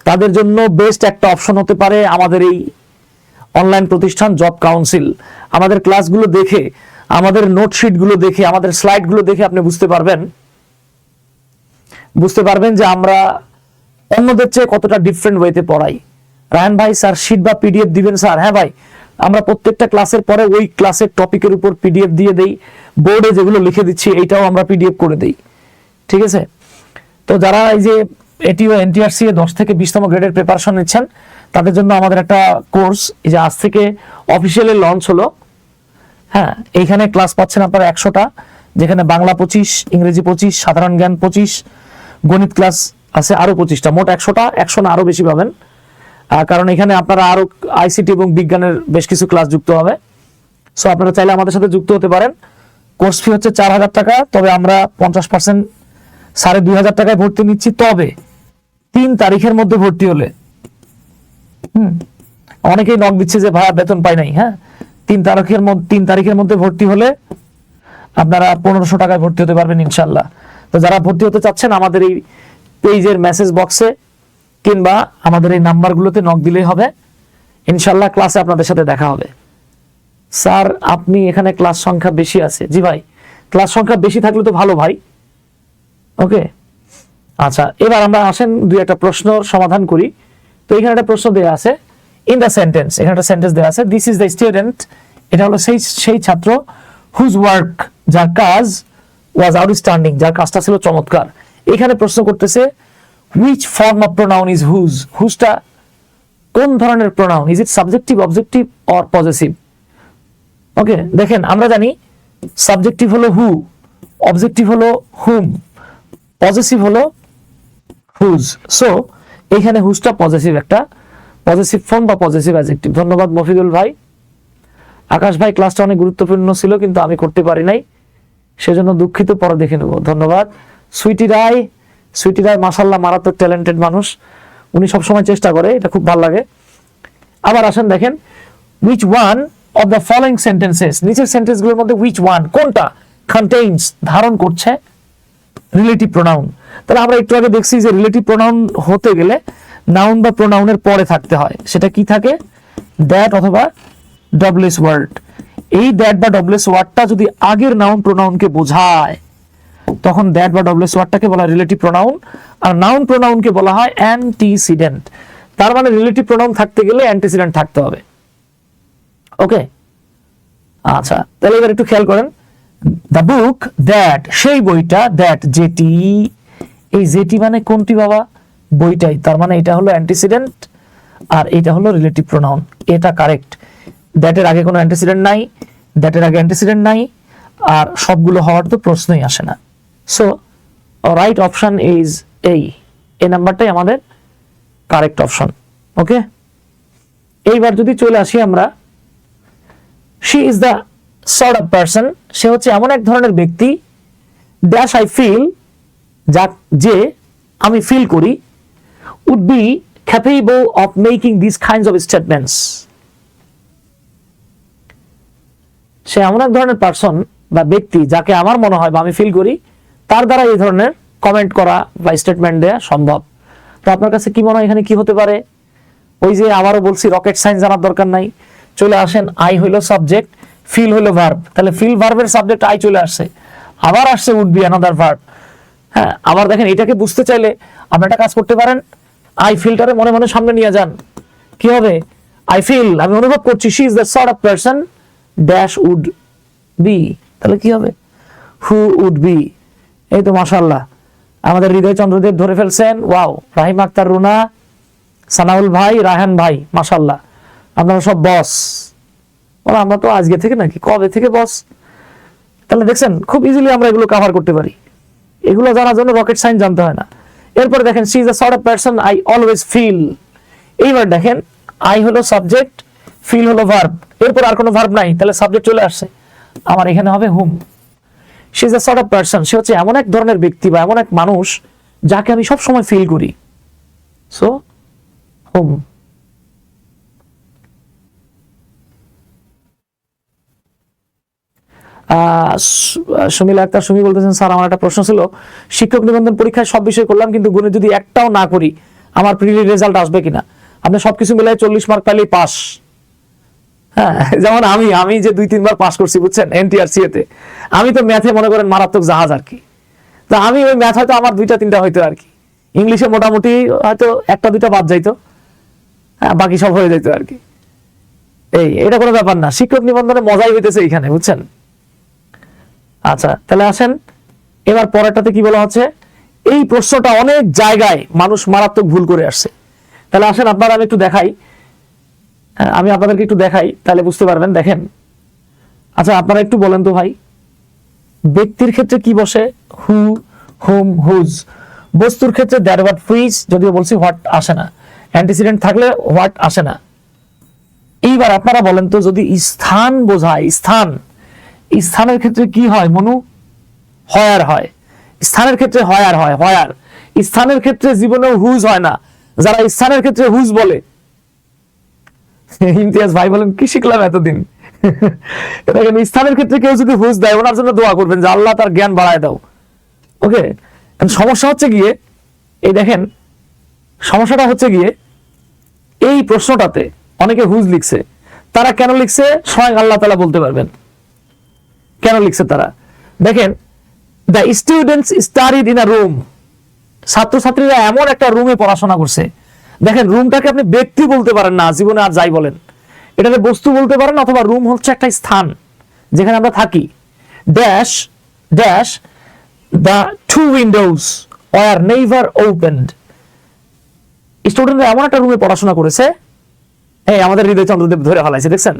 S1: তাদের জন্য বেস্ট একটা অপশন হতে পারে আমাদের এই অনলাইন প্রতিষ্ঠান জব কাউন্সিল। আমাদের ক্লাসগুলো দেখে, আমাদের নোটশিটগুলো দেখে, আমাদের স্লাইডগুলো দেখে আপনি বুঝতে পারবেন যে আমরা অন্যদের চেয়ে কতটা ডিফারেন্ট ওয়েতে পড়াই। রায়হান ভাই স্যার শিট বা পিডিএফ দিবেন স্যার? হ্যাঁ ভাই, আমরা প্রত্যেকটা ক্লাসের পরে ওই ক্লাসের টপিকের উপর পিডিএফ দিয়ে দেই, বোর্ডে যেগুলো লিখে দিচ্ছি এইটাও আমরা পিডিএফ করে দেই, ঠিক আছে? তো যারা এই যে এটিও এনটিআরসি 10 থেকে 20তম গ্রেডের প্রিপারেশন নিচ্ছেন তাদের জন্য আমাদের একটা কোর্স এই যে আজ থেকে অফিসিয়ালি লঞ্চ হলো। হ্যাঁ, এইখানে ক্লাস পাচ্ছেন আপনারা 100টা, যেখানে বাংলা 25, ইংরেজি 25, সাধারণ জ্ঞান 25, গণিত ক্লাস আছে আরো 25টা, মোট 100টা, 100 না আরো বেশি পাবেন, কারণ এখানে আপনারা আরো আইসিটি এবং বিজ্ঞানের বেশ কিছু ক্লাস যুক্ত হবে। সো আপনারা চাইলে আমাদের সাথে যুক্ত হতে পারেন। কোর্স ফি হচ্ছে 4000 টাকা, তবে আমরা 50% 2500 টাকায় ভর্তি নিচ্ছি, তবে 3 তারিখের মধ্যে ভর্তি হলে, অনেকেই নক দিচ্ছে যে ভাইয়া বেতন পাই নাই। হ্যাঁ, 3 তারিখের মধ্যে ভর্তি হলে আপনারা 1500 টাকায় ভর্তি হতে পারবেন ইনশাল্লাহ। তো যারা ভর্তি হতে চাচ্ছেন আমাদের এই পেজের মেসেজ বক্সে কিংবা আমাদের এই নাম্বারগুলোতে নক দিলেই হবে, ইনশাল্লাহ ক্লাসে আপনাদের সাথে দেখা হবে। স্যার আপনি এখানে ক্লাস সংখ্যা বেশি আছে? জি ভাই, ক্লাস সংখ্যা বেশি থাকলে তো ভালো ভাই। ওকে, আচ্ছা এবার আমরা আসেন দুই একটা প্রশ্নর সমাধান করি। তো এখানে একটা প্রশ্ন দেওয়া আছে, ইন দ্য সেন্টেন্স, এখানে একটা সেন্টেন্স দেওয়া আছে, দিস ইজ দ্য স্টুডেন্ট, এটা হলো সেই ছাত্র, হুজ ওয়ার্ক, যার কাজ, ওয়াজ আউটস্ট্যান্ডিং, যার কাজটা ছিল চমৎকার। এখানে প্রশ্ন করতেছে which form of pronoun is whose, হুজটা কোন ধরনের pronoun, is it subjective, objective or possessive. Okay, দেখেন আমরা জানি সাবজেক্টিভ হলো হু, অবজেক্টিভ হলো হুম, পজেসিভ হলো হুজ। সো এখানে হুজটা পজেসিভ, একটা পজেসিভ ফর্ম বা পজেসিভ অ্যাডজেক্টিভ। ধন্যবাদ মফিদুল ভাই। আকাশ ভাই, ক্লাসটা অনেক গুরুত্বপূর্ণ ছিল কিন্তু আমি করতে পারি নাই, সেজন্য দুঃখিত, পরে দেখে নেব। ধন্যবাদ। সুইটি রায়, সুইটি রায় মাশাআল্লাহ মারাত্মক ট্যালেন্টেড মানুষ, উনি সবসময় চেষ্টা করে, এটা খুব ভালো লাগে। আবার আসেন দেখেন, which one of the following sentences, নিচের সেন্টেন্সগুলোর মধ্যে which one, কোনটা contains, ধারণ করছে রিলেটিভ প্রোনাউন। তাহলে আমরা একটু আগে দেখছি যে রিলেটিভ প্রোনাউন হতে গেলে নাউন বা প্রোনাউনের পরে থাকতে হয়, সেটা কি থাকে, দ্যাট অথবা ডব্লিউএস ওয়ার্ড। এই দ্যাট বা ডব্লিউএস ওয়ার্ডটা যদি আগের নাউন প্রোনাউনকে বোঝায় তখন দ্যাট বা ডব্লিউএস ওয়ার্ডটাকে বলা হয় রিলেটিভ প্রোনাউন, আর নাউন প্রোনাউনকে বলা হয় অ্যান্টিসিডেন্ট। তার মানে রিলেটিভ প্রোনাউন থাকতে গেলে অ্যান্টিসিডেন্ট থাকতে হবে। ওকে, আচ্ছা তাহলে এবার একটু খেয়াল করেন, দ্য বুক দ্যাট, সেই বইটা, দ্যাট যেটি, এই যেটি মানে কোনটি বাবা, বইটাই, তার মানে এটা হলো অ্যান্টিসিডেন্ট আর এটা হলো রিলেটিভ প্রোনাউন, এটা কারেক্ট। দ্যাটের আগে কোনো অ্যান্টিসিডেন্ট নাই, দ্যাটের আগে অ্যান্টিসিডেন্ট নাই, আর সবগুলো হওয়ার তো প্রশ্নই আসে না। সো রাইট অপশন ইজ এই নাম্বারটাই আমাদের কারেক্ট অপশন। ওকে, এইবার যদি চলে আসি আমরা, she is the sort of person, সে হচ্ছে এমন এক ধরনের ব্যক্তি, ড্যাশ আই ফিল, যা যে আমি ফিল করি, would be capable of making these kinds of statements, সে এমন এক ধরনের পারসন বা ব্যক্তি যাকে আমার মনে হয় বা আমি ফিল করি তার দ্বারা এই ধরনের কমেন্ট করা বা স্টেটমেন্ট দেওয়া সম্ভব। তো আপনার কাছে কি মনে হয় এখানে কি হতে পারে? ওই যে আবারও বলছি, রকেট সায়েন্স জানার দরকার নাই, চলে আসেন, আই হইল সাবজেক্ট, ফিল হইল ভার্ব, তাহলে ফিল ভার্বের সাবজেক্ট আই চলে আসছে, আবার আসছে উড বি অ্যানাদার ভার্ব। হ্যাঁ, আবার দেখেন এটাকে বুঝতে চাইলে আপনি একটা কাজ করতে পারেন, আই ফিলটারে মনে মনে সামনে নিয়ে যান, কি হবে, আই ফিল, আমি অনুভব করছি, she is the sort of person dash would be, তাহলে কি হবে, হু উড বি। এই তো মাশাআল্লাহ, আমাদের হৃদয় চন্দ্রদেব ধরে ফেলছেন, ওয়াও। রাহিম আক্তার রুনা, সানাউল ভাই, রায়হান ভাই, মাশাআল্লাহ, আপনারা সব বস। আমরা তো আজকে থেকে নাকি কবে থেকে বস? তাহলে দেখছেন খুব ইজিলি আমরা এগুলো কভার করতে পারি, এগুলো জানার জন্য রকেট সায়েন্স জানতে হয় না। এরপরে দেখেন, she is a sort of person I always feel. এইবার দেখেন, আই হলো সাবজেক্ট, ফিল হলো ভার্ব, এরপর আর কোনো ভার্ব নাই, তাহলে সাবজেক্ট চলে আসছে, আমার এখানে হবে whom. She is a sort of person, সে হচ্ছে এমন এক ধরনের ব্যক্তি বা এমন এক মানুষ যাকে আমি সব সময় ফিল করি, সো হুম। সুমিলা আক্তার সুমি বলতেছেন, স্যার আমার একটা প্রশ্ন ছিল, শিক্ষক নিবন্ধন পরীক্ষায় সব বিষয় করলাম কিন্তু গুণে যদি একটাও না করি আমার প্রিলি রেজাল্ট আসবে কিনা? আপনি সবকিছু মিলাই 40 মার্ক পাইলেই পাস। হ্যাঁ, যেমন আমি যে 2-3 বার পাস করছি বুঝছেন এনটিআরসি তে, আমি তো ম্যাথে মনে করেন মারাত্মক জাহাজ আর কি। তো আমি ওই ম্যাথ হয়তো আমার 2-3টা হইতো আর কি, ইংলিশে মোটামুটি হয়তো 1-2টা বাদ যাইতো, হ্যাঁ বাকি সব হয়ে যাইতো আর কি। এটা কোনো ব্যাপার না, শিক্ষক নিবন্ধনে মজাই হইতেছে এখানে, বুঝছেন। আচ্ছা তাহলে আসেন এবার পরেরটাতে কি বলা হচ্ছে, এই প্রশ্নটা অনেক জায়গায় মানুষ মারাত্মক ভুল করে আসছে। তাহলে আসেন আপনারা আমি একটু দেখাই, আমি আপনাদেরকে একটু দেখাই তাহলে বুঝতে পারবেন। দেখেন, আচ্ছা আপনারা একটু বলেন তো ভাই, ব্যক্তির ক্ষেত্রে কি বসে, হু, হুম, হুজ। বস্তুর ক্ষেত্রে দ্যাট, হোয়াট, হুইচ, যদিও বলছি হোয়াট আসে না, অ্যান্টিসিডেন্ট থাকলে হোয়াট আসে না। এইবার আপনারা বলেন তো, যদি স্থান বোঝায়, স্থানের ক্ষেত্রে কি হয় মনু, হয়ার হয়। স্থানের ক্ষেত্রে হয়ার হয়, হয়ার। স্থানের ক্ষেত্রে জীবনেও হুজ হয় না, যারা স্থানের ক্ষেত্রে হুজ বলে। ইমতিয়াজ ভাই বলেন কি শিখলাম এতদিন। দেখেন, স্থানের ক্ষেত্রে কেউ যদি হুজ দেয় ওনার জন্য দোয়া করবেন যে আল্লাহ তার জ্ঞান বাড়ায় দাও। ওকে, সমস্যা হচ্ছে গিয়ে এই দেখেন, সমস্যাটা হচ্ছে গিয়ে এই প্রশ্নটাতে অনেকে হুজ লিখছে, তারা কেন লিখছে স্বয়ং আল্লাহ তাআলা বলতে পারবেন কেন লিখছে তারা। দেখেন, the students studied in a room, ছাত্রছাত্রীরা এমন একটা রুমে পড়াশোনা করছে। দেখেন, রুমটাকে আপনি ব্যক্তি বলতে পারেন না জীবনে আর যাই বলেন, এটাকে বস্তু বলতে পারেন, অথবা রুম হচ্ছে একটা স্থান যেখানে আমরা থাকি। Dash dash the two windows were never opened. স্টুডেন্টরা এমন একটা রুমে পড়াশোনা করেছে, এই আমাদের হৃদয় চন্দ্রদেব ধরে ফেলাইছে, দেখছেন?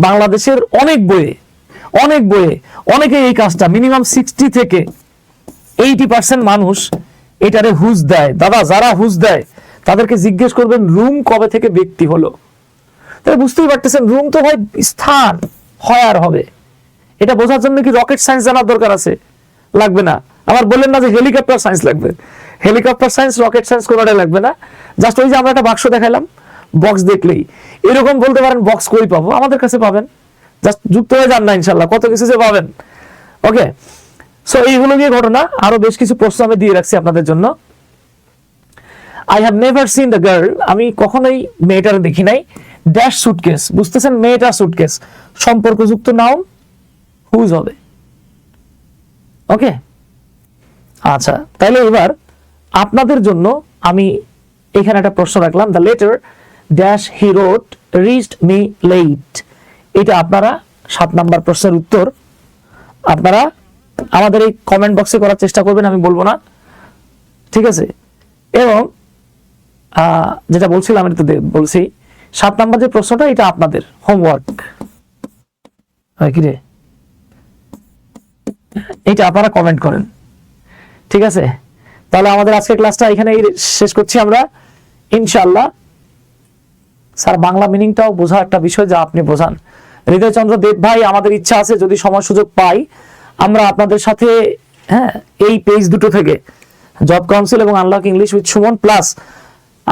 S1: বাংলাদেশের অনেক বইয়ে অনেকে এই কাজটা, মিনিমাম 60 থেকে 80% মানুষ এটারে হুজ দেয়। দাদা, যারা হুজ দেয় তাদেরকে জিজ্ঞেস করবেন রুম কবে থেকে ব্যক্তি হলো। তাহলে বুঝতেই পারতেছেন, রুম তো ভাই স্থান হয় আর হবে। এটা বোঝার জন্য কি রকেট সায়েন্স জানার দরকার আছে? লাগবে না। আবার বললেন না যে হেলিকপ্টার সায়েন্স লাগবে। হেলিকপ্টার সায়েন্স, রকেট সায়েন্স কোনোটাই লাগবে না। জাস্ট ওই যে আমরা একটা বাক্স দেখাইলাম, বক্স দেখলেই এরকম বলতে পারেন বক্স কই পাবো, আমাদের কাছে পাবেন। জাস্ট যুক্ত হয়ে যান না, ইনশাল্লাহ কত কিছু যে পাবেন। ওকে, সো এইগুলো নিয়ে ঘটনা। আরো বেশ কিছু প্রশ্ন আমি দিয়ে রাখছি আপনাদের জন্য। I have never seen the girl, আমি কখনোই মেয়েটার দেখি নাই। ড্যাশ সুটকেস, বুঝতেছেন? মেয়েটা সুটকেস, সম্পর্কযুক্ত নাউন হুজ হবে। ওকে, আচ্ছা, তাহলে এবার আপনাদের জন্য আমি এখানে একটা প্রশ্ন রাখলাম। The letter dash he wrote reached me late. এটা আপনারা 7 নাম্বার প্রশ্নের উত্তর আপনারা আমাদের এই কমেন্ট বক্সে করার চেষ্টা করবেন, আমি বলবো না, ঠিক আছে? এবং যেটা বলছিলাম এটা বলছি, 7 নাম্বার যে প্রশ্নটা, এটা আপনাদের হোমওয়ার্ক। কি রে, এটা আপনারা কমেন্ট করেন, ঠিক আছে? তাহলে আমাদের আজকের ক্লাসটা এখানে শেষ করছি আমরা, ইনশাআল্লাহ। স্যার, বাংলা মিনিংটাও বোঝা একটা বিষয়, যা আপনি বোঝান। হৃদয় চন্দ্র দেব ভাই, আমাদের ইচ্ছা আছে যদি সময় সুযোগ পাই আমরা আপনাদের সাথে, হ্যাঁ, এই পেজ দুটো থেকে, জব কাউন্সিল এবং unlock English with Suman, plus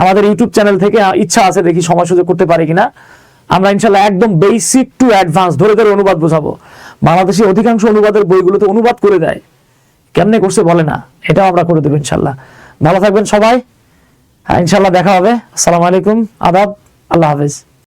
S1: আমাদের ইউটিউব চ্যানেল থেকে ইচ্ছা আছে, দেখি সময় সুযোগ করতে পারি কিনা। আমরা ইনশাআল্লাহ একদম বেসিক টু অ্যাডভান্স ধরে অনুবাদ বোঝাবো। বাংলাদেশি অধিকাংশ অনুবাদের বইগুলোতে অনুবাদ করে দেয়, কেমনে করছে বলে না, এটাও আমরা করে দেবো ইনশাআল্লাহ। ভালো থাকবেন সবাই, ইনশাআল্লাহ দেখা হবে। আসসালামু আলাইকুম, আদাব, আল্লাহ হাফেজ।